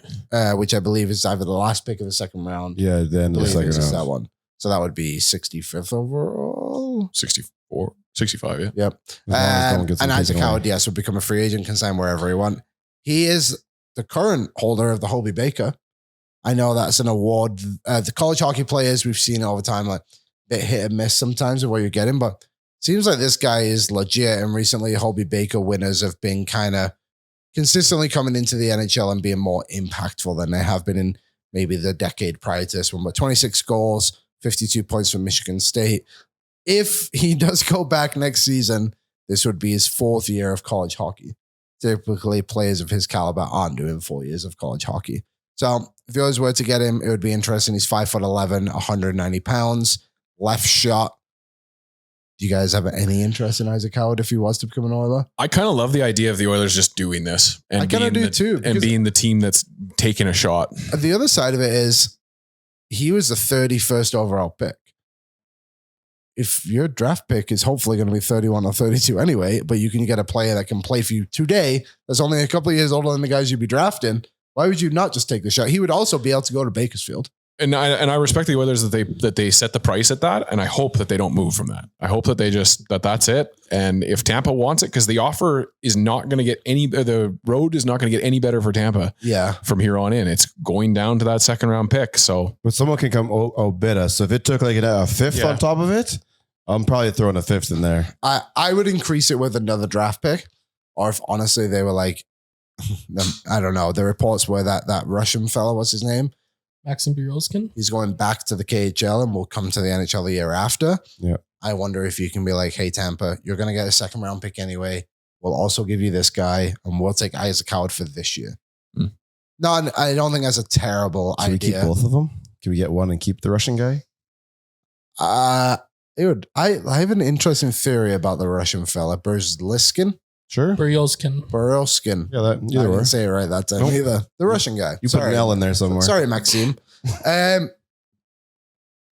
which I believe is either the last pick of the second round. Yeah, the end of the I believe second it's round. that one. So that would be 65th overall. 64, 65, yeah. Yep. As long as no one gets And them Isaac taken away. Howard, yes, would become a free agent, can sign wherever he wants. He is the current holder of the Hobie Baker. I know that's an award. The college hockey players, we've seen it all the time, like bit hit and miss sometimes with what you're getting, but seems like this guy is legit. And recently, Hobie Baker winners have been kind of consistently coming into the NHL and being more impactful than they have been in maybe the decade prior to this one. But 26 goals, 52 points from Michigan State. If he does go back next season, this would be his 4th year of college hockey. Typically, players of his caliber aren't doing 4 years of college hockey. So if you always were to get him, it would be interesting. He's 5'11", 190 pounds, left shot. Do you guys have any interest in Isaac Howard if he was to become an Oiler? I kind of love the idea of the Oilers just doing this. And I kinda being do too, And because- being the team that's taking a shot. The other side of it is he was the 31st overall pick. If your draft pick is hopefully going to be 31 or 32 anyway, but you can get a player that can play for you today that's only a couple of years older than the guys you'd be drafting, why would you not just take the shot? He would also be able to go to Bakersfield. And I respect the Oilers that they set the price at that, and I hope that they don't move from that. I hope that they just that's it. And if Tampa wants it, because the offer is not going to get the road is not going to get any better for Tampa. Yeah, from here on in, it's going down to that second round pick. So, But someone can come bid us. So if it took like a fifth on top of it, I'm probably throwing a fifth in there. I would increase it with another draft pick, or if honestly they were like, I don't know. The reports were that Russian fella, what's his name? Maxim Berezkin. He's going back to the KHL and will come to the NHL the year after. Yeah. I wonder if you can be like, hey, Tampa, you're going to get a second round pick anyway. We'll also give you this guy and we'll take Isaac Howard for this year. No, I don't think that's a terrible Should we idea. keep both of them? Can we get one and keep the Russian guy? Dude, I have an interesting theory about the Russian fella, Berezkin. Sure. Berezkin. Yeah, that I either way. didn't say it right that time Nope. either. The Russian guy. You put an L in there somewhere. Sorry, Maxime.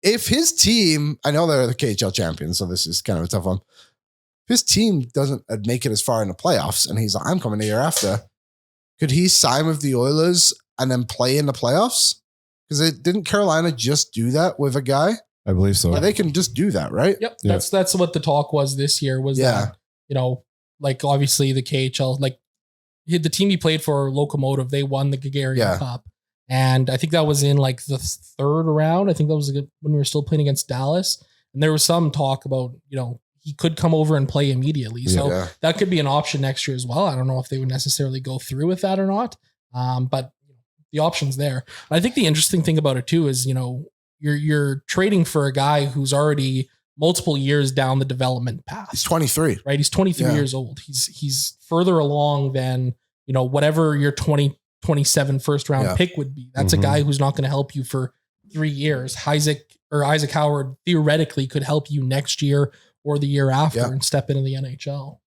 if his team, I know they're the KHL champions, so this is kind of a tough one. If his team doesn't make it as far in the playoffs, and he's like, I'm coming the year after, could he sign with the Oilers and then play in the playoffs? Because didn't Carolina just do that with a guy? I believe so. They can just do that, right? Yep. That's what the talk was this year was that, like obviously the KHL, like the team he played for, Locomotive, they won the Gagarin Cup. And I think that was in like the third round. I think that was when we were still playing against Dallas. And there was some talk about, he could come over and play immediately. So that could be an option next year as well. I don't know if they would necessarily go through with that or not. But the option's there. I think the interesting thing about it too is, you're trading for a guy who's already multiple years down the development path. He's 23, right? He's 23 years old. He's further along than, whatever your 2027 first round pick would be. That's a guy who's not going to help you for 3 years. Isaac Howard theoretically could help you next year or the year after and step into the NHL.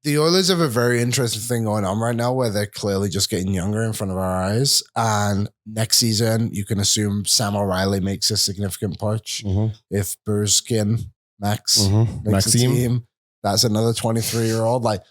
The Oilers have a very interesting thing going on right now where they're clearly just getting younger in front of our eyes. And next season, you can assume Sam O'Reilly makes a significant push. If Burskin, makes a team, that's another 23-year-old. Like,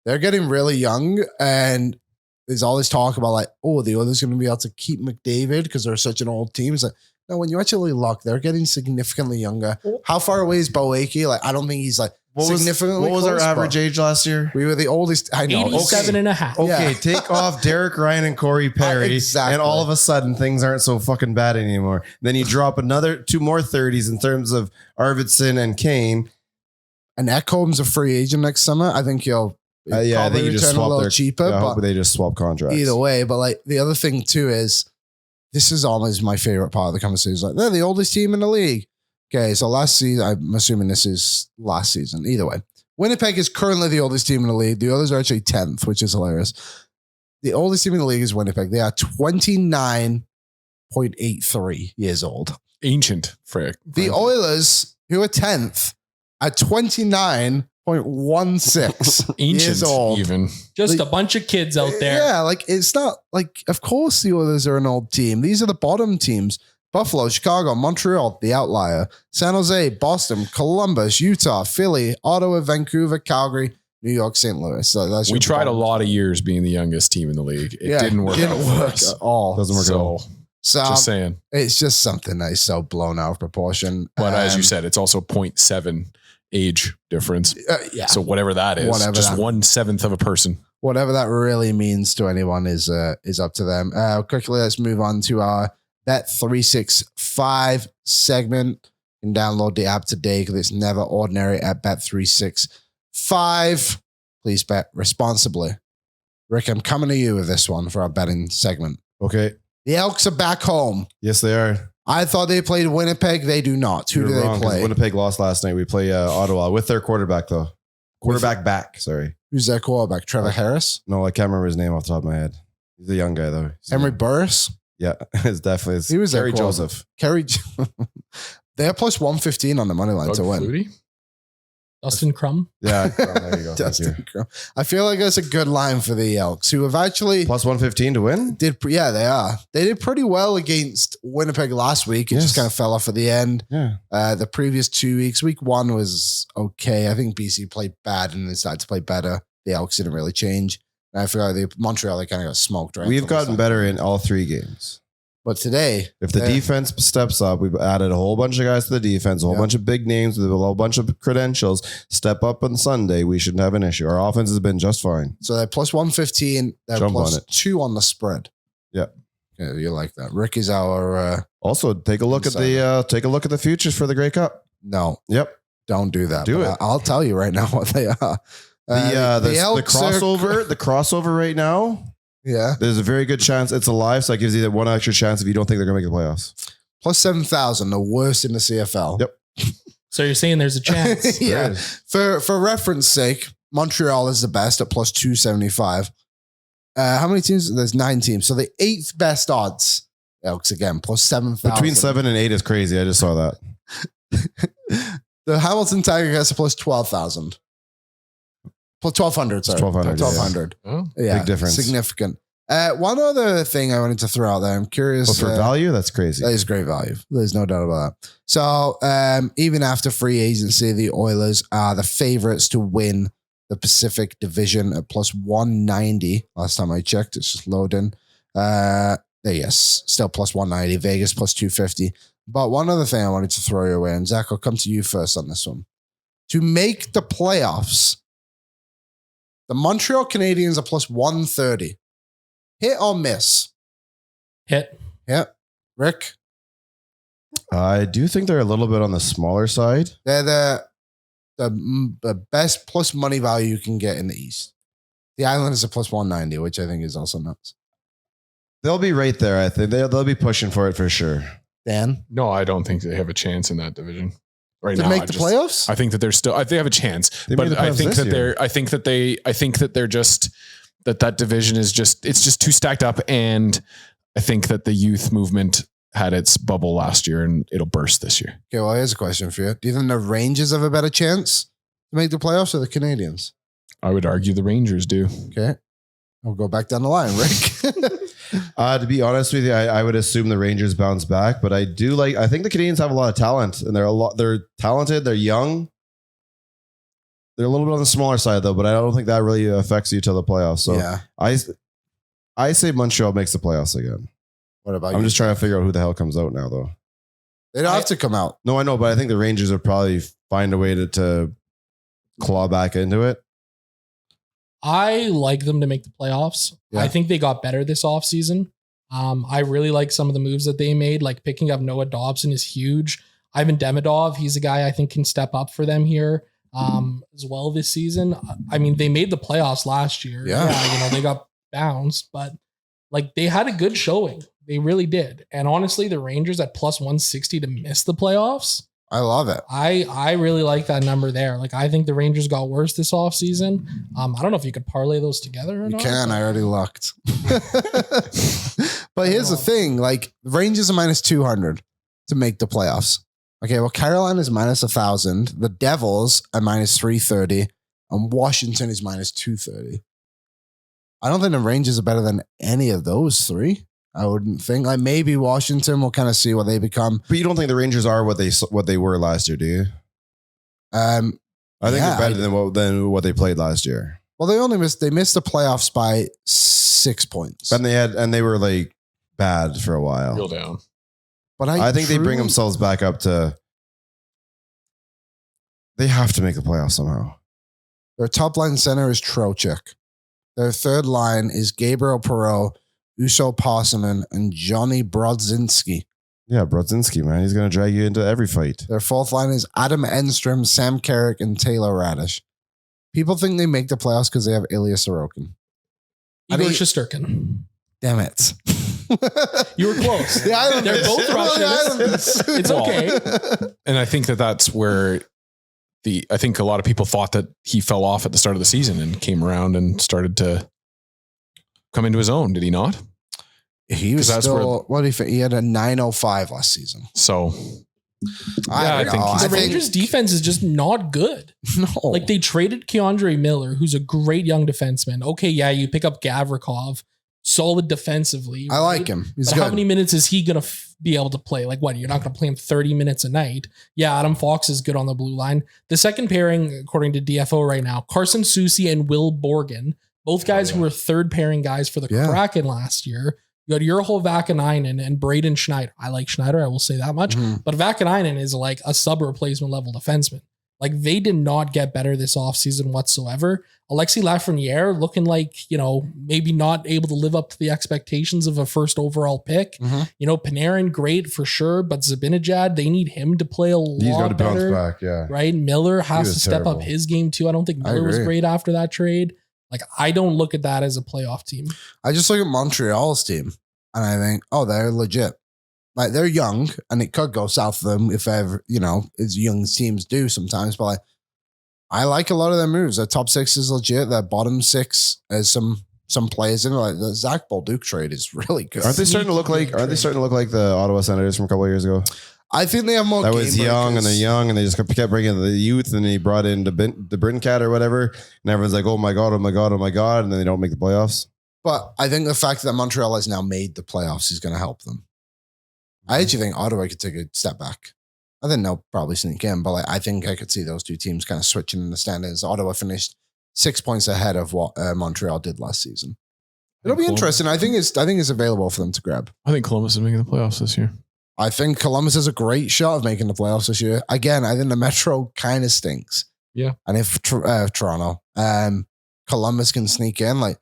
they're getting really young, and there's all this talk about like, oh, the Oilers going to be able to keep McDavid because they're such an old team. It's like, no, when you actually look, they're getting significantly younger. How far away is Boakey? Like, I don't think he's like significantly What was close, our average age last year? We were the oldest. I know. 87 and a half. Okay, take off Derek Ryan and Corey Perry, and all of a sudden things aren't so fucking bad anymore. Then you drop two more 30s in terms of Arvidsson and Kane. And Ekholm's a free agent next summer. I think he'll I think you just swap a little their cheaper. I hope But they just swap contracts. either way, but like the other thing too is this is always my favorite part of the conversation. Like, they're the oldest team in the league. Okay, so last season, I'm assuming this is last season. Either way, Winnipeg is currently the oldest team in the league. The others are actually 10th, which is hilarious. The oldest team in the league is Winnipeg. They are 29.83 years old. Ancient, frick. The Oilers, who are 10th, are 29.16 years old. Even. Just a bunch of kids out there. Yeah, like it's not like, of course the Oilers are an old team. These are the bottom teams. Buffalo, Chicago, Montreal, the outlier. San Jose, Boston, Columbus, Utah, Philly, Ottawa, Vancouver, Calgary, New York, St. Louis. So we tried a lot of years being the youngest team in the league. It didn't work at all. Doesn't work at all. So just saying. It's just something that is so blown out of proportion. But as you said, it's also 0.7 age difference. So whatever that is, just 1/7 of a person. Whatever that really means to anyone is up to them. Quickly, let's move on to our Bet365 segment. You can download the app today because it's never ordinary at Bet365. Please bet responsibly. Rick, I'm coming to you with this one for our betting segment. Okay. The Elks are back home. Yes, they are. I thought they played Winnipeg. They do not. Who do they play? Winnipeg lost last night. We play Ottawa with their quarterback, though. Back. Sorry. Who's their quarterback? Trevor Harris? No, I can't remember his name off the top of my head. He's a young guy, though. Henry Burris? Yeah, it's definitely. He was Kerry Joseph. They're plus 115 on the money line to win. Flutie? Dustin Crum. Yeah, there you go. Dustin Crum. I feel like that's a good line for the Elks, who have actually plus 115 to win. Yeah, they are. They did pretty well against Winnipeg last week. It just kind of fell off at the end. Yeah. The previous 2 weeks, week one was okay. I think BC played bad and they started to play better. The Elks didn't really change. And I forgot Montreal, they kind of got smoked. Right? We've gotten better in all 3 games. But today, if the defense steps up, we've added a whole bunch of guys to the defense, a whole bunch of big names with a whole bunch of credentials. Step up on Sunday, we shouldn't have an issue. Our offense has been just fine. So they're plus 115. They're Jump plus on it. 2 on the spread. Yeah. Yeah, you like that. Rick is our also take a look insider. at the futures for the Grey Cup. No. Yep. Don't do that. Do it. I'll tell you right now what they are. The crossover right now. Yeah. There's a very good chance it's alive, so that gives you that one extra chance if you don't think they're going to make the playoffs. Plus 7,000, the worst in the CFL. Yep. So you're saying there's a chance? Yeah. For reference sake, Montreal is the best at plus 275. How many teams? There's 9 teams. So the 8th best odds, Elks again, plus 7,000. Between 7 and 8 is crazy. I just saw that. The Hamilton Tiger gets a plus 12,000. Plus 1,200, sorry. 1,200. 1,200. Oh, Yeah. big difference. Significant. One other thing I wanted to throw out there. I'm curious. But for value, that's crazy. That is great value. There's no doubt about that. So even after free agency, the Oilers are the favorites to win the Pacific Division at plus 190. Last time I checked, it's just loading. Yes, still plus 190. Vegas plus 250. But one other thing I wanted to throw your way, and Zach, I'll come to you first on this one. To make the playoffs, the Montreal Canadiens are plus 130. Hit or miss? Hit. Yeah. Rick? I do think they're a little bit on the smaller side. They're the best plus money value you can get in the East. The Islanders are plus 190, which I think is also nuts. They'll be right there. I think they'll be pushing for it for sure. Dan? No, I don't think they have a chance in that division right To now. make the playoffs? I think that they're still. They have a chance, They made but the I playoffs think this that year. they're. I think that they're just that division is just. It's just too stacked up, and I think that the youth movement had its bubble last year, and it'll burst this year. Okay, well, here's a question for you. Do you think the Rangers have a better chance to make the playoffs or the Canadians? I would argue the Rangers do. Okay. I'll go back down the line, Rick. To be honest with you, I would assume the Rangers bounce back, but I think the Canadians have a lot of talent, and they're talented, they're young. They're a little bit on the smaller side though, but I don't think that really affects you till the playoffs. So yeah. I say Montreal makes the playoffs again. What about I'm you? just trying to figure out who the hell comes out now though. They don't have to come out. No, I know, but I think the Rangers will probably find a way to claw back into it. I like them to make the playoffs. Yeah. I think they got better this offseason. I really like some of the moves that they made, like picking up Noah Dobson is huge. Ivan Demidov, he's a guy I think can step up for them here as well this season. I mean, they made the playoffs last year. Yeah. They got bounced, but like they had a good showing. They really did. And honestly, the Rangers at plus 160 to miss the playoffs. I love it. I really like that number there. Like, I think the Rangers got worse this offseason. I don't know if you could parlay those together or You not. can. I already looked. But here's the thing. Like, the Rangers are minus 200 to make the playoffs. Okay, well, Carolina is minus 1,000. The Devils are minus 330. And Washington is minus 230. I don't think the Rangers are better than any of those three. I wouldn't think. Like, maybe Washington, will kind of see what they become. But you don't think the Rangers are what they were last year, do you? I think they're better than what they played last year. Well, they missed the playoffs by 6 points. And they were like bad for a while. Real down. But I think they bring themselves back up to. They have to make the playoffs somehow. Their top line center is Trocheck. Their third line is Gabriel Perreault, Uso Posselman, and Johnny Brodzinski. Yeah, Brodzinski, man. He's going to drag you into every fight. Their fourth line is Adam Enstrom, Sam Carrick, and Taylor Radish. People think they make the playoffs because they have Ilya Sorokin. Igor Shesterkin. Damn it. You were close. The Islanders. They're both Russians. It's okay. And I think that's where I think a lot of people thought that he fell off at the start of the season and came around and started to come into his own. Did he not? He was still, what do you think? He had a 905 last season. So I think the Rangers defense is just not good. No. Like, they traded Keandre Miller, who's a great young defenseman. Okay, yeah, you pick up Gavrikov, solid defensively. I like him. He's but good. how many minutes is he going to be able to play? Like, what? You're not going to play him 30 minutes a night. Yeah, Adam Fox is good on the blue line. The second pairing, according to DFO right now, Carson Soucy and Will Borgen, both guys who were third pairing guys for the Kraken last year. You got Urho Vakanainen and Braden Schneider. I like Schneider, I will say that much. Mhm. But Vakanainen is like a sub-replacement level defenseman. Like, they did not get better this offseason whatsoever. Alexis Lafreniere looking like, maybe not able to live up to the expectations of a first overall pick. Mhm. Panarin, great for sure, but Zibanejad, they need him to play a He's got lot to bounce better. back, yeah. Right? Miller has was to step terrible. up his game too. I don't think I Miller was agree. great after that trade. Like, I don't look at that as a playoff team. I just look at Montreal's team and I think, oh, they're legit. Like, they're young and it could go south of them if ever, as young teams do sometimes. But I like a lot of their moves. Their top six is legit. Their bottom six is some players in it. Like, the Zach Bolduc trade is really good. Aren't they starting to look like the Ottawa Senators from a couple of years ago? I think they have more. That was game young, and breakers. they're young, and they just kept bringing the youth, and he brought in the Brincat or whatever, and everyone's like, "Oh my god, oh my god, oh my god," and then they don't make the playoffs. But I think the fact that Montreal has now made the playoffs is going to help them. I actually think Ottawa could take a step back. I think they'll probably sneak in, but I think I could see those two teams kind of switching in the standings. Ottawa finished 6 points ahead of what Montreal did last season. It'll be interesting. I think it's available for them to grab. I think Columbus is making the playoffs this year. I think Columbus has a great shot of making the playoffs this year. Again, I think the Metro kind of stinks. Yeah. And if Toronto, Columbus can sneak in, like,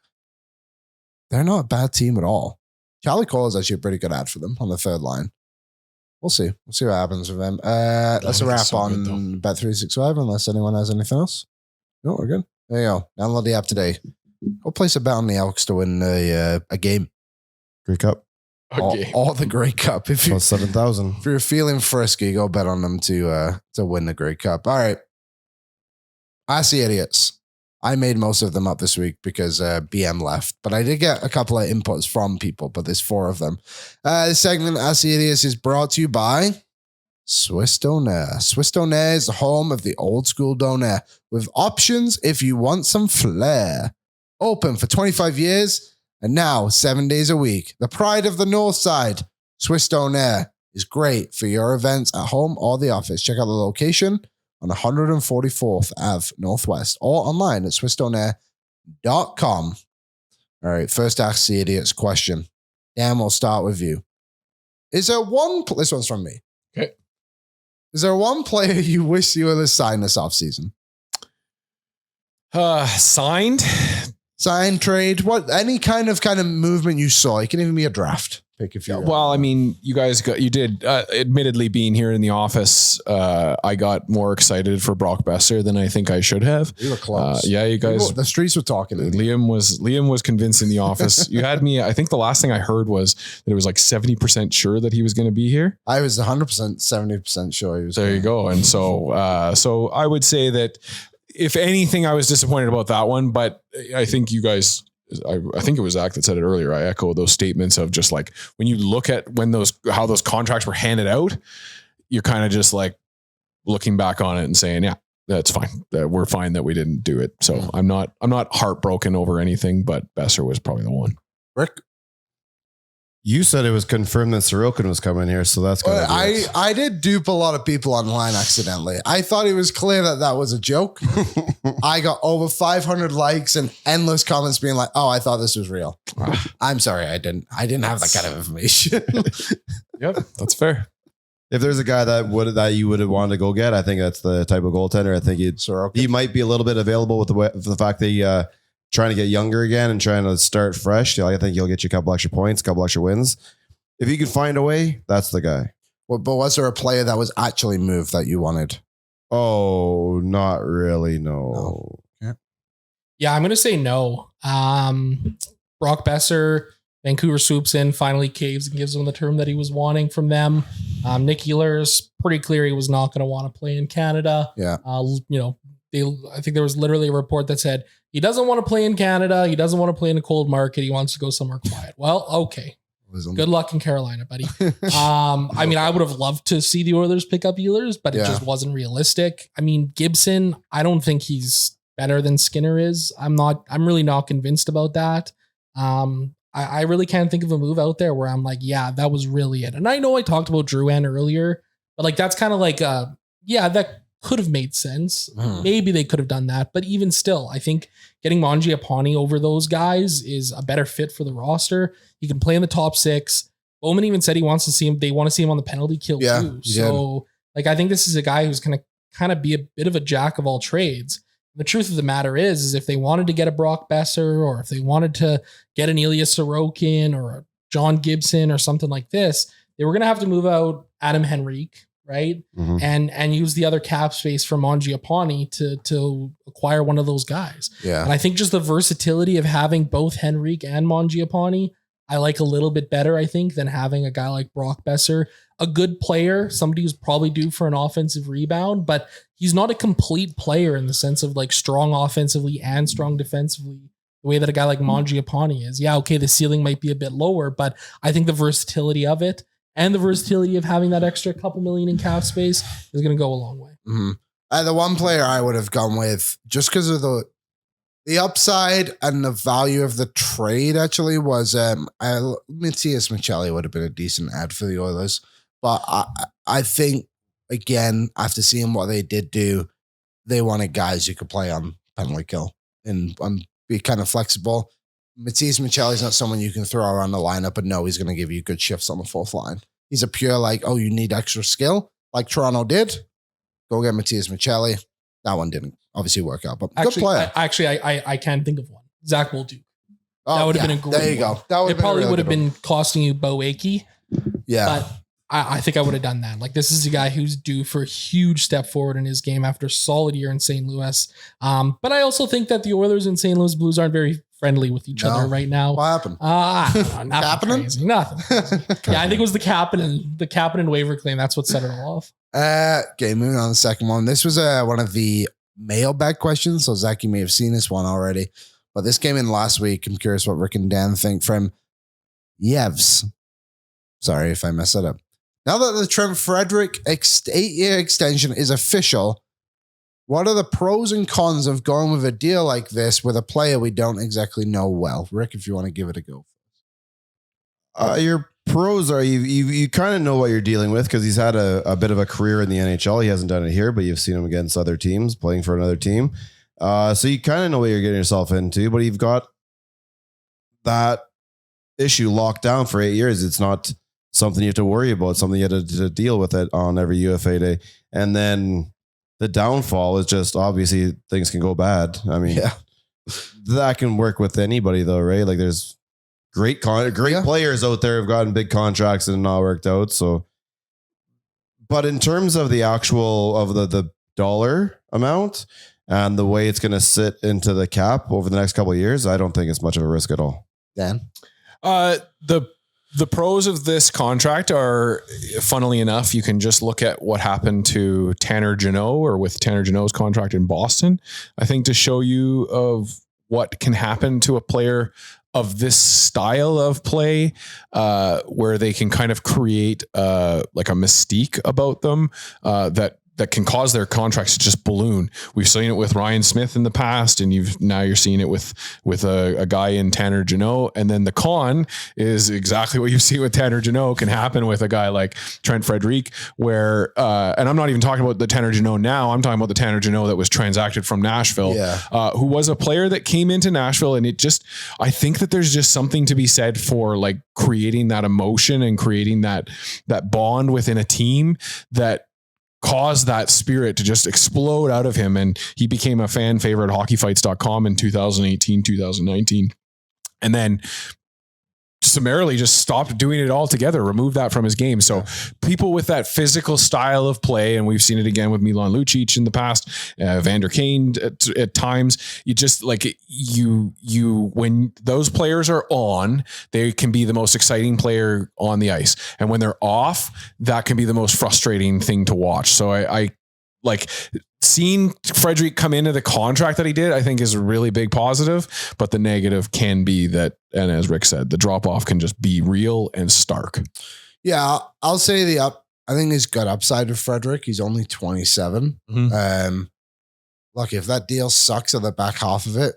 they're not a bad team at all. Charlie Cole is actually a pretty good ad for them on the third line. We'll see. We'll see what happens with them. That's a wrap on Bet365, unless anyone has anything else. No, we're good. There you go. Download the app today. Go place a bet on the Elks to win a game. Grey Cup. Or the Grey Cup. If Plus 7,000. If you're feeling frisky, go bet on them to win the Grey Cup. All right. I see idiots. I made most of them up this week because BM left, but I did get a couple of inputs from people, but there's 4 of them. This segment, I see idiots, is brought to you by Swiss Donair. Swiss Donair is the home of the old school donair with options if you want some flair. Open for 25 years and now 7 days a week. The pride of the North Side. Swiss Donair is great for your events at home or the office. Check out the location on 144th Ave Northwest or online at swissdonair.com. All right, first Ask the Idiots question. Dan, we'll start with you. Is there one... This one's from me. Okay. Is there one player you wish you would have signed this offseason? Signed? Sign, trade, what? Any kind of movement you saw. It can even be a draft pick if you. Well, I mean, you did. Admittedly, being here in the office, I got more excited for Brock Besser than I think I should have. We were close. Yeah, you guys. The streets were talking. Liam was convinced in the office. You had me. I think the last thing I heard was that it was like 70% sure that he was going to be here. I was 100%, 70% sure he was. There you go. And so I would say that, if anything, I was disappointed about that one, but I think you guys, I think it was Zach that said it earlier. I echo those statements of just like, when you look at how those contracts were handed out, you're kind of just like looking back on it and saying, yeah, that's fine. We're fine that we didn't do it. So I'm not heartbroken over anything, but Besser was probably the one. Rick? You said it was confirmed that Sorokin was coming here, so that's good. I did dupe a lot of people online accidentally. I thought it was clear that was a joke. I got over 500 likes and endless comments being like, "Oh, I thought this was real." I'm sorry, I didn't have that kind of information. Yep, that's fair. If there's a guy that you would have wanted to go get, I think that's the type of goaltender. I think he might be a little bit available with the fact that he trying to get younger again and trying to start fresh. I think he'll get you a couple extra points, a couple extra wins. If you could find a way, that's the guy. But was there a player that was actually moved that you wanted? Oh, not really. No. Yeah, I'm going to say no. Brock Besser, Vancouver swoops in, finally caves and gives him the term that he was wanting from them. Nick Ehlers, pretty clear he was not going to want to play in Canada. Yeah. I think there was literally a report that said he doesn't want to play in Canada. He doesn't want to play in a cold market. He wants to go somewhere quiet. Well, okay. Good luck in Carolina, buddy. I mean, I would have loved to see the Oilers pick up Ehlers, but it just wasn't realistic. I mean, Gibson, I don't think he's better than Skinner is. I'm really not convinced about that. I really can't think of a move out there where I'm like, yeah, that was really it. And I know I talked about Drouin earlier, but like, that's kind of like, that could have made sense. Maybe they could have done that, but even still, I think getting Mangiapane over those guys is a better fit for the roster. He can play in the top 6. Bowman even said they want to see him on the penalty kill too. So like, I think this is a guy who's going to kind of be a bit of a jack of all trades. The truth of the matter is if they wanted to get a Brock Besser, or if they wanted to get an Ilya Sorokin or a John Gibson or something like this, they were going to have to move out Adam Henrique, right? Mm-hmm. And use the other cap space for Mangiapane to acquire one of those guys. Yeah. And I think just the versatility of having both Henrique and Mangiapane, I like a little bit better, I think, than having a guy like Brock Besser, a good player, somebody who's probably due for an offensive rebound, but he's not a complete player in the sense of like strong offensively and strong defensively, the way that a guy like Mangiapane is. Yeah, okay, the ceiling might be a bit lower, but I think the versatility of it and the versatility of having that extra couple million in cap space is going to go a long way. Mm-hmm. The one player I would have gone with, just because of The upside and the value of the trade actually was Matthias Michelli would have been a decent ad for the Oilers. But I think, again, after seeing what they did do, they wanted guys who could play on penalty kill and be kind of flexible. Matthias Michelli is not someone you can throw around the lineup, but no, he's going to give you good shifts on the fourth line. He's a pure you need extra skill, like Toronto did. Go get Matthias Michelli. That one didn't obviously work out, but actually, good player. I can think of one. Zach Bolduc. Oh, that would have been a great There you one. go. That would it probably would have been costing you Bo Akey. Yeah. But I think I would have done that. Like, this is a guy who's due for a huge step forward in his game after a solid year in St. Louis. But I also think that the Oilers and St. Louis Blues aren't very friendly with each other right now. What happened? I don't know. Nothing Happening? crazy. Nothing crazy. Yeah, I think it was the Kapanen waiver claim. That's what set it all off. Okay, moving on to the second one. This was one of the mailbag questions. So Zach, you may have seen this one already, but this came in last week. I'm curious what Rick and Dan think from Yevs. Sorry if I messed that up. Now that the Trent Frederick 8-year extension is official, what are the pros and cons of going with a deal like this with a player we don't exactly know well? Rick, if you want to give it a go. Your pros are you kind of know what you're dealing with because he's had a bit of a career in the NHL. He hasn't done it here, but you've seen him against other teams playing for another team. So you kind of know what you're getting yourself into, but you've got that issue locked down for 8 years. It's not something you have to worry about. It's something you have to deal with it on every UFA day. And then the downfall is just obviously things can go bad. I mean, that can work with anybody though, right? Like there's great players out there have gotten big contracts and not worked out. So, but in terms of the actual of the dollar amount and the way it's going to sit into the cap over the next couple of years, I don't think it's much of a risk at all. Dan? The pros of this contract are, funnily enough, you can just look at what happened to Tanner Jeannot or with Tanner Jeannot's contract in Boston. I think to show you of what can happen to a player of this style of play, where they can kind of create like a mystique about them that can cause their contracts to just balloon. We've seen it with Ryan Smith in the past, and you're seeing it with a guy in Tanner Jeannot. And then the con is exactly what you see with Tanner Jeannot can happen with a guy like Trent Frederick, where and I'm not even talking about the Tanner Jeannot now. I'm talking about the Tanner Jeannot that was transacted from Nashville, who was a player that came into Nashville, and I think that there's just something to be said for like creating that emotion and creating that bond within a team that caused that spirit to just explode out of him. And he became a fan favorite at hockeyfights.com in 2018, 2019. And then summarily just stopped doing it altogether, removed that from his game. So people with that physical style of play, and we've seen it again with Milan Lucic in the past, Vander Kane at times, you just like you when those players are on, they can be the most exciting player on the ice. And when they're off, that can be the most frustrating thing to watch. So I like seeing Frederick come into the contract that he did, I think is a really big positive, but the negative can be that, and as Rick said, the drop off can just be real and stark. Yeah, I'll say I think he's got upside with Frederick. He's only 27. Mm-hmm. Look, if that deal sucks at the back half of it,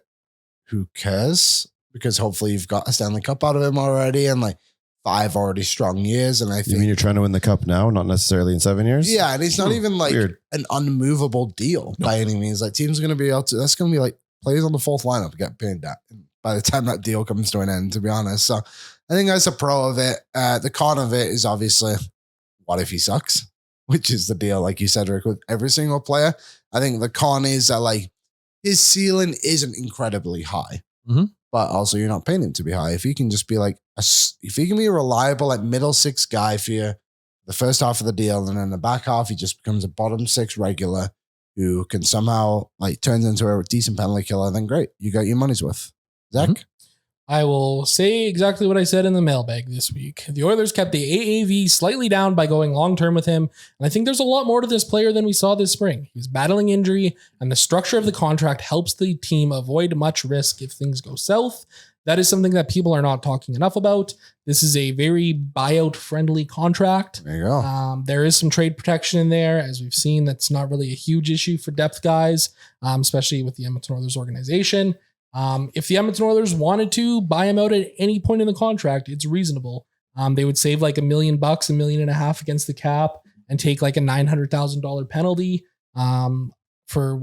who cares? Because hopefully you've got a Stanley Cup out of him already and like 5 already strong years. And I think, you mean you're trying to win the cup now, not necessarily in 7 years? Yeah, and it's not even like Weird. an unmovable deal by any means. Like teams are going to be able to, that's going to be like players on the fourth lineup get paid that by the time that deal comes to an end, to be honest. So I think that's a pro of it. The con of it is obviously, what if he sucks? Which is the deal, like you said, Rick, with every single player. I think the con is that like his ceiling isn't incredibly high, but also you're not paying him to be high. If he can just be like, if he can be a reliable like middle six guy for you the first half of the deal, and then the back half he just becomes a bottom six regular who can somehow like turns into a decent penalty killer, then great, you got your money's worth. Zach? I will say exactly what I said in the mailbag this week. The Oilers kept the AAV slightly down by going long-term with him. And I think there's a lot more to this player than we saw this spring. He's battling injury, and the structure of the contract helps the team avoid much risk if things go south. That is something that people are not talking enough about. This is a very buyout-friendly contract. There you go. There is some trade protection in there. As we've seen, that's not really a huge issue for depth guys, especially with the Edmonton Oilers organization. If the Edmonton Oilers wanted to buy him out at any point in the contract, it's reasonable. They would save like $1 million, $1.5 million against the cap, and take like a $900,000 penalty for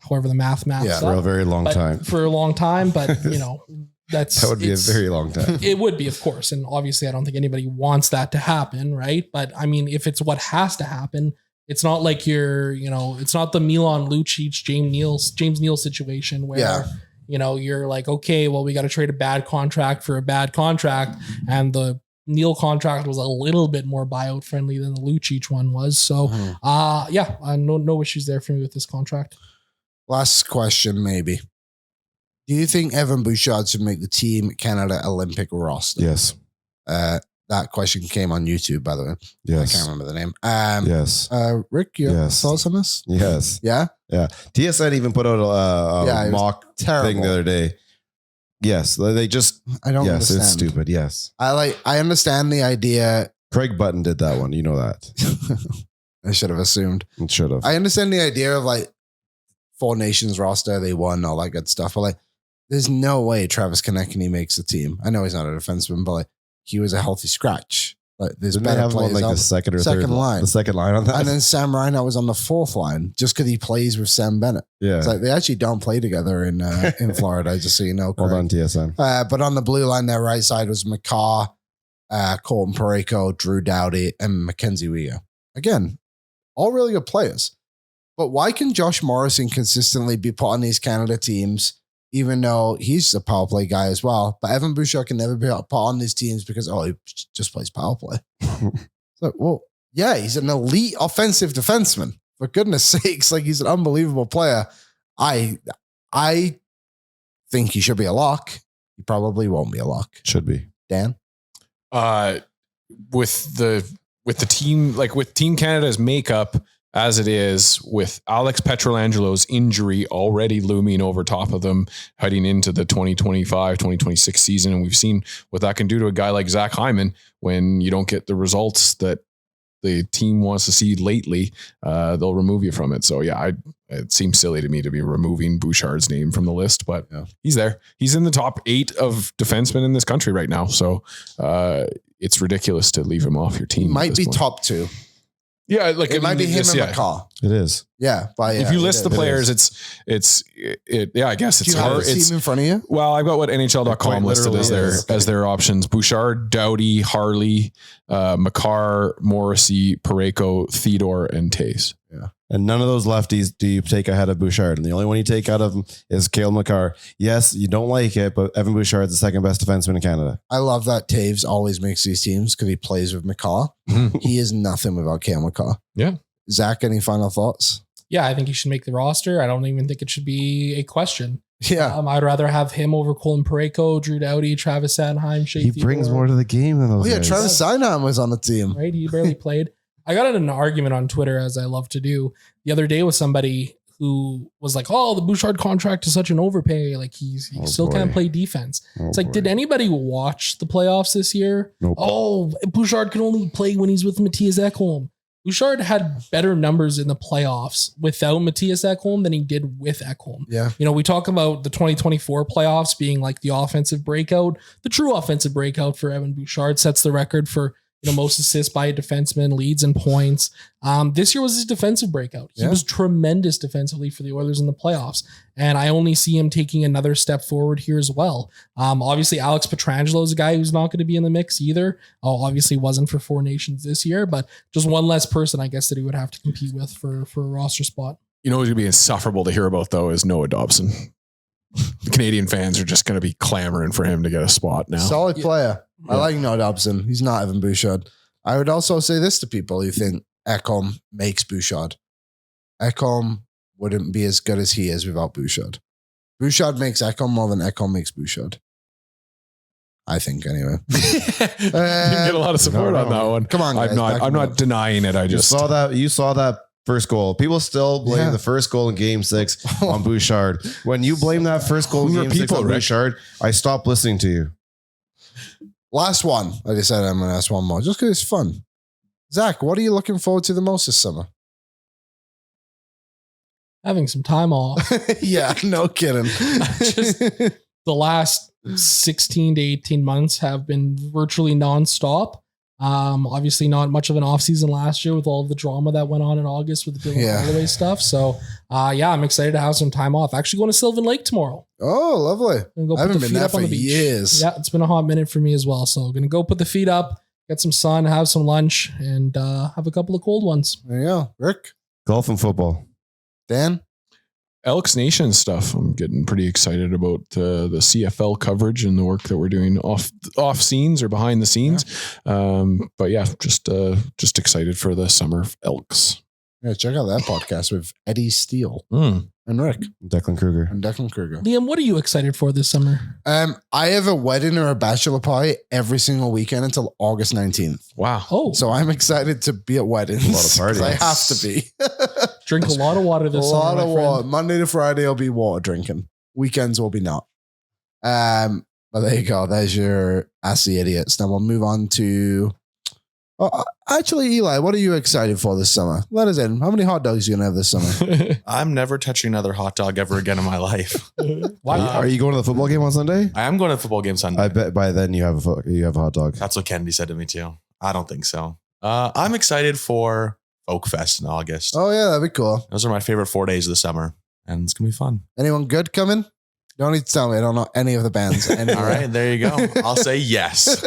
however the math for a very long time. For a long time, but that would be a very long time. It would be, of course, and obviously, I don't think anybody wants that to happen, right? But I mean, if it's what has to happen, it's not like it's not the Milan Lucic, James Neal situation where. You're like, okay, well, we got to trade a bad contract for a bad contract. And the Neal contract was a little bit more buyout friendly than the Lucic one was. So, no issues there for me with this contract. Last question, maybe. Do you think Evan Bouchard should make the Team Canada Olympic roster? Yes. That question came on YouTube, by the way. Yes. I can't remember the name. Yes. Rick, your thoughts on this? Yes. Yeah? Yeah. TSN even put out a mock thing the other day. Yes. They just, I don't understand. It's stupid. Yes. I understand the idea. Craig Button did that one. You know that. I should have assumed. It should have. I understand the idea of like Four Nations roster, they won, all that good stuff. But like, there's no way Travis Konechny makes the team. I know he's not a defenseman, but like, he was a healthy scratch. Like, there's Didn't better they have him on players like the out. second or Second third line. The second line on that. And then Sam Reinhart was on the fourth line just because he plays with Sam Bennett. Yeah. It's like they actually don't play together in Florida, just so you know. Hold on, TSN. But on the blue line, their right side was McCaw, Colton Parayko, Drew Doughty, and Mackenzie Weegar. Again, all really good players. But why can Josh Morrison consistently be put on these Canada teams, even though he's a power play guy as well? But Evan Bouchard can never be put on these teams because, he just plays power play. So, well, yeah, he's an elite offensive defenseman. For goodness sakes, like, he's an unbelievable player. I think he should be a lock. He probably won't be a lock. Should be. Dan? With the team, like with Team Canada's makeup as it is, with Alex Petrolangelo's injury already looming over top of them heading into the 2025-2026 season. And we've seen what that can do to a guy like Zach Hyman when you don't get the results that the team wants to see lately. They'll remove you from it. So yeah, it seems silly to me to be removing Bouchard's name from the list, but he's there. He's in the top 8 of defensemen in this country right now. So it's ridiculous to leave him off your team. Might be top 2. Yeah, like it might be him and McCaw. It is. Yeah, if you list the players, it's I guess it's Do you have hard. the team in front of you? Well, I've got what NHL.com listed as their options: Bouchard, Doughty, Harley, McCarr, Morrissey, Parayko, Theodore, and Tays. Yeah. And none of those lefties do you take ahead of Bouchard. And the only one you take out of him is Cale McCarr. Yes, you don't like it, but Evan Bouchard is the second best defenseman in Canada. I love that Taves always makes these teams because he plays with McCaw. He is nothing without Cale McCaw. Yeah. Zach, any final thoughts? Yeah, I think he should make the roster. I don't even think it should be a question. Yeah. I'd rather have him over Colin Parayko, Drew Doughty, Travis Sanheim, Shea He brings more to the game than those guys. Travis Sanheim was on the team. Right? He barely played. I got in an argument on Twitter, as I love to do, the other day with somebody who was like, the Bouchard contract is such an overpay. Like he still can't play defense. It's like, did anybody watch the playoffs this year? Nope. Bouchard can only play when he's with Matthias Ekholm. Bouchard had better numbers in the playoffs without Matthias Ekholm than he did with Ekholm. Yeah. We talk about the 2024 playoffs being like the offensive breakout. The true offensive breakout for Evan Bouchard sets the record for most assists by a defenseman, leads and points. This year was his defensive breakout. He was tremendous defensively for the Oilers in the playoffs. And I only see him taking another step forward here as well. Obviously, Alex Pietrangelo is a guy who's not going to be in the mix either. Obviously wasn't for Four Nations this year, but just one less person, I guess, that he would have to compete with for a roster spot. You know who's going to be insufferable to hear about, though, is Noah Dobson. The Canadian fans are just going to be clamoring for him to get a spot now. Solid player. Yeah. I like Noah Dobson. He's not Evan Bouchard. I would also say this to people who think Ekholm makes Bouchard. Ekholm wouldn't be as good as he is without Bouchard. Bouchard makes Ekholm more than Ekholm makes Bouchard. I think, anyway. You get a lot of support on that one. Come on, guys, I'm not denying it. I just You saw that first goal. People still blame the first goal in Game 6 on Bouchard. When you blame that first goal in Game 6 on Bouchard, I stopped listening to you. Last one. I decided I'm going to ask one more just because it's fun. Zach, what are you looking forward to the most this summer? having some time off. Yeah, no kidding. Just the last 16 to 18 months have been virtually nonstop. Obviously not much of an off season last year with all of the drama that went on in August with the Dylan Holloway stuff. So, I'm excited to have some time off. Actually going to Sylvan Lake tomorrow. Oh, lovely. Go I haven't been there for years. Yeah, it's been a hot minute for me as well. So going to go put the feet up, get some sun, have some lunch, and have a couple of cold ones. There you go. Rick? Golf and football. Dan? Elks Nation stuff. I'm getting pretty excited about the CFL coverage and the work that we're doing off scenes or behind the scenes. But yeah, just excited for the summer Elks. Yeah, check out that podcast with Eddie Steele and Rick. Declan Kruger. Liam, what are you excited for this summer? I have a wedding or a bachelor party every single weekend until August 19th. Wow. Oh, So I'm excited to be at weddings. A lot of parties. I have to be. drink a lot of water A this lot summer, of my friend. water. Monday to Friday will be water drinking. Weekends will be not. But there you go. There's your Ask the Idiots. Now we'll move on to... Oh, actually, Eli, what are you excited for this summer? Let us in. How many hot dogs are you going to have this summer? I'm never touching another hot dog ever again in my life. Are you going to the football game on Sunday? I am going to the football game Sunday. I bet by then you have a hot dog. That's what Kennedy said to me too. I don't think so. I'm excited for Folk Fest in August. Oh, yeah, that'd be cool. Those are my favorite 4 days of the summer, and it's gonna be fun. Anyone good coming? You don't need to tell me. I don't know any of the bands. All right, there you go. I'll say yes.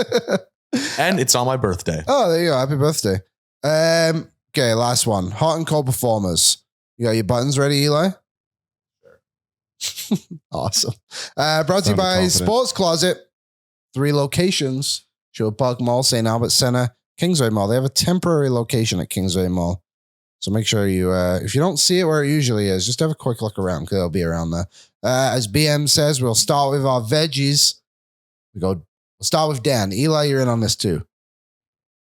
And it's on my birthday. Oh, there you go. Happy birthday. Okay, last one. Hot and cold performers. You got your buttons ready, Eli? Sure. Awesome. Brought to you Sounded by confident. Sports Closet. 3 locations. Sherwood Park Mall, St. Albert Center, Kingsway Mall. They have a temporary location at Kingsway Mall. So make sure you, if you don't see it where it usually is, just have a quick look around because it'll be around there. As BM says, we'll start with our veggies. We'll start with Dan. Eli, you're in on this too.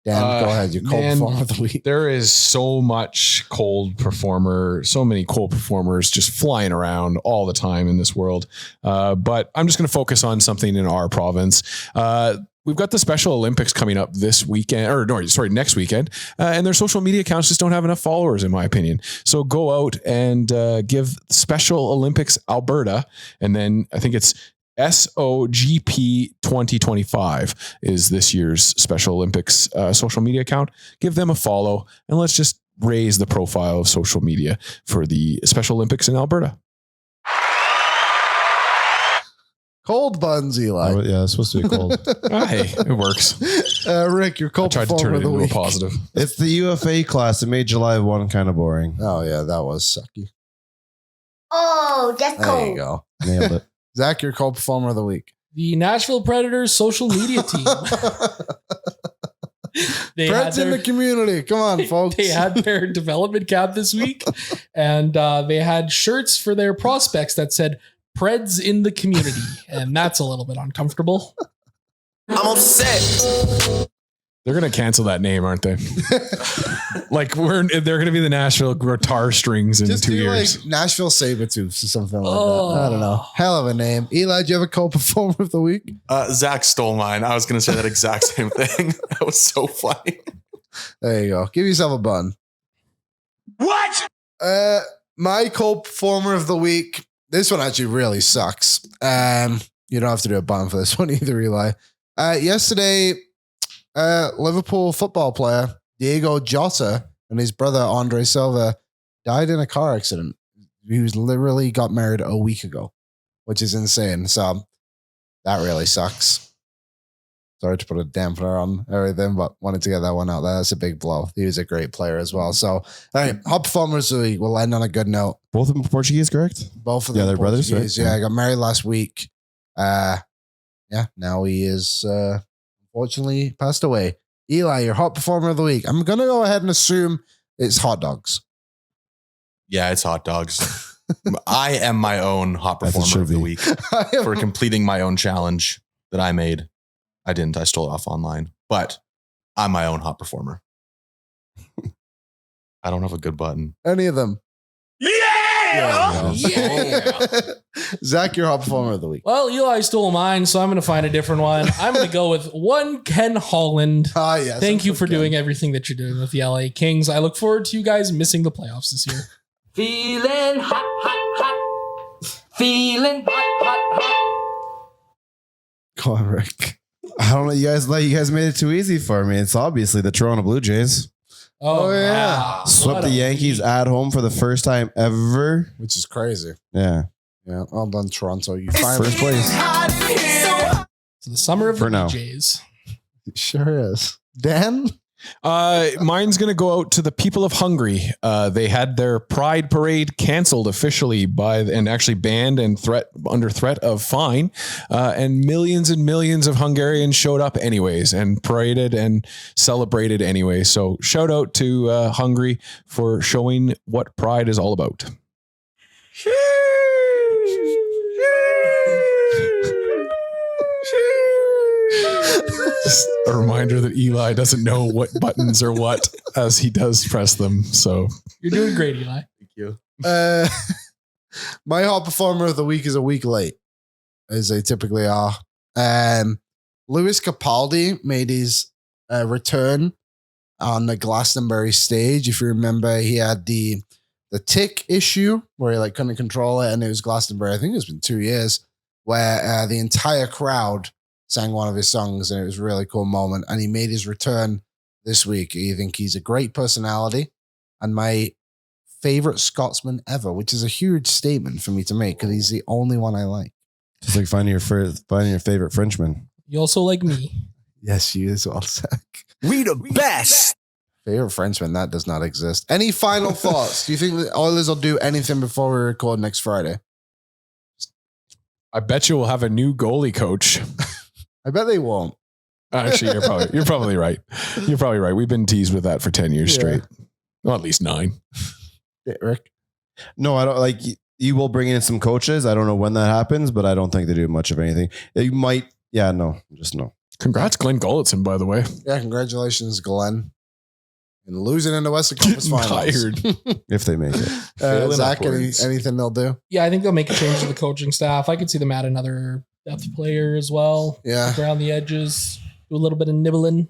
Dan, go ahead. Your cold performer of the week. There is so many cold performers just flying around all the time in this world. But I'm just going to focus on something in our province. We've got the Special Olympics coming up this weekend, next weekend. And their social media accounts just don't have enough followers, in my opinion. So go out and give Special Olympics Alberta. And then I think it's SOGP 2025 is this year's Special Olympics social media account. Give them a follow and let's just raise the profile of social media for the Special Olympics in Alberta. Cold buns, Eli. Yeah, it's supposed to be cold. Hey, it works. Rick, your I cold tried to performer turn of it the into a week. positive. It's the UFA class. It made July 1 kind of boring. Oh, yeah, that was sucky. Oh, that's There cold. you go. Nailed it. Zach, your cold performer of the week. The Nashville Predators social media team. Preds in the community. Come on, folks. They had their development camp this week, and they had shirts for their prospects that said Preds in the community, and that's a little bit uncomfortable. I'm upset. They're going to cancel that name, aren't they? They're going to be the Nashville Guitar Strings in Just 2 do years. like Nashville Sabretooths or something like that. I don't know. Hell of a name. Eli, do you have a cold performer of the week? Zach stole mine. I was going to say that exact same thing. That was so funny. There you go. Give yourself a bun. What? My cold performer of the week. This one actually really sucks. You don't have to do a bun for this one either, Eli. Yesterday, Liverpool football player Diego Jota and his brother Andre Silva died in a car accident. He was literally got married a week ago, which is insane. So that really sucks. Sorry to put a dampener on everything, but wanted to get that one out there. That's a big blow. He was a great player as well. So, all right, hot performers of the week. We'll end on a good note. Both of them Portuguese, correct? Both of them. Yeah, they're brothers, right? Portuguese. Yeah, I got married last week. Now he is unfortunately passed away. Eli, your hot performer of the week. I'm gonna go ahead and assume it's hot dogs. Yeah, it's hot dogs. I am my own hot As it performer should of the be. week I am- for completing my own challenge that I made. I didn't. I stole it off online, but I'm my own hot performer. I don't have a good button. any of them. Yeah! Yeah. Zach, your hot performer of the week. Well, Eli stole mine, so I'm going to find a different one. I'm going to go with one Ken Holland. Yes. Thank you for okay. doing everything that you're doing with the LA Kings. I look forward to you guys missing the playoffs this year. Feeling hot, hot, hot. Feeling hot, hot, hot. Come on, Rick. I don't know. You guys made it too easy for me. It's obviously the Toronto Blue Jays. Oh, yeah. wow. Swept the Yankees at home for the first time ever. Which is crazy. Yeah. Yeah. Well done, Toronto. You finally First place. So the summer of For the now. Blue Jays. Sure is. Dan? Mine's going to go out to the people of Hungary. They had their Pride Parade canceled officially and actually banned and under threat of fine. And millions of Hungarians showed up anyways and paraded and celebrated anyway. So shout out to Hungary for showing what Pride is all about. Just a reminder that Eli doesn't know what buttons are what as he does press them. So You're doing great, Eli. Thank you. My hot performer of the week is a week late, as they typically are. Lewis Capaldi made his return on the Glastonbury stage. If you remember, he had the tick issue where he couldn't control it, and it was Glastonbury. I think it's been 2 years where the entire crowd sang one of his songs, and it was a really cool moment. And he made his return this week. I think he's a great personality and my favorite Scotsman ever, which is a huge statement for me to make because he's the only one I like. Just like finding your favorite Frenchman. You also like me. Yes, you as well, Zach. We the best. Favorite Frenchman, that does not exist. Any final thoughts? Do you think the Oilers will do anything before we record next Friday? I bet you we'll have a new goalie coach. I bet they won't. Actually, you're probably right. You're probably right. We've been teased with that for 10 years straight. Well, at least 9. Yeah, Rick? No, I don't you will bring in some coaches. I don't know when that happens, but I don't think they do much of anything. You might. Yeah, no, just no. Congrats, Glenn Gulletson, by the way. Yeah, congratulations, Glenn. And losing in the Western Conference Getting Finals. tired. If they make it. Failing Zach, upwards. anything they'll do? Yeah, I think they'll make a change to the coaching staff. I could see them add another depth player as well. Yeah. Around the edges. Do a little bit of nibbling.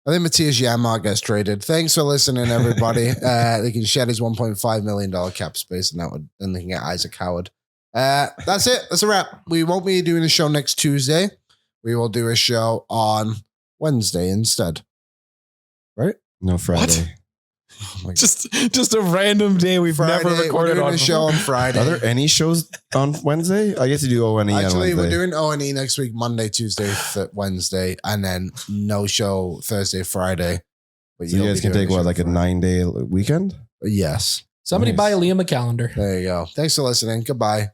I think Matthias Janmark gets traded. Thanks for listening, everybody. They can shed his $1.5 million cap space, and then they can get Isaac Howard. That's it. That's a wrap. We won't be doing a show next Tuesday. We will do a show on Wednesday instead. Right? No Friday. Oh my God. Just a random day we've Friday, never recorded we're doing on a show on Friday. Are there any shows on Wednesday? I guess you do O&E on Actually, Wednesday. we're doing O&E next week, Monday, Tuesday, Wednesday, and then no show Thursday, Friday. But So you you'll guys be can doing take a show like a Friday. 9-day weekend? Yes. Somebody Nice. buy Liam a calendar. There you go. Thanks for listening. Goodbye.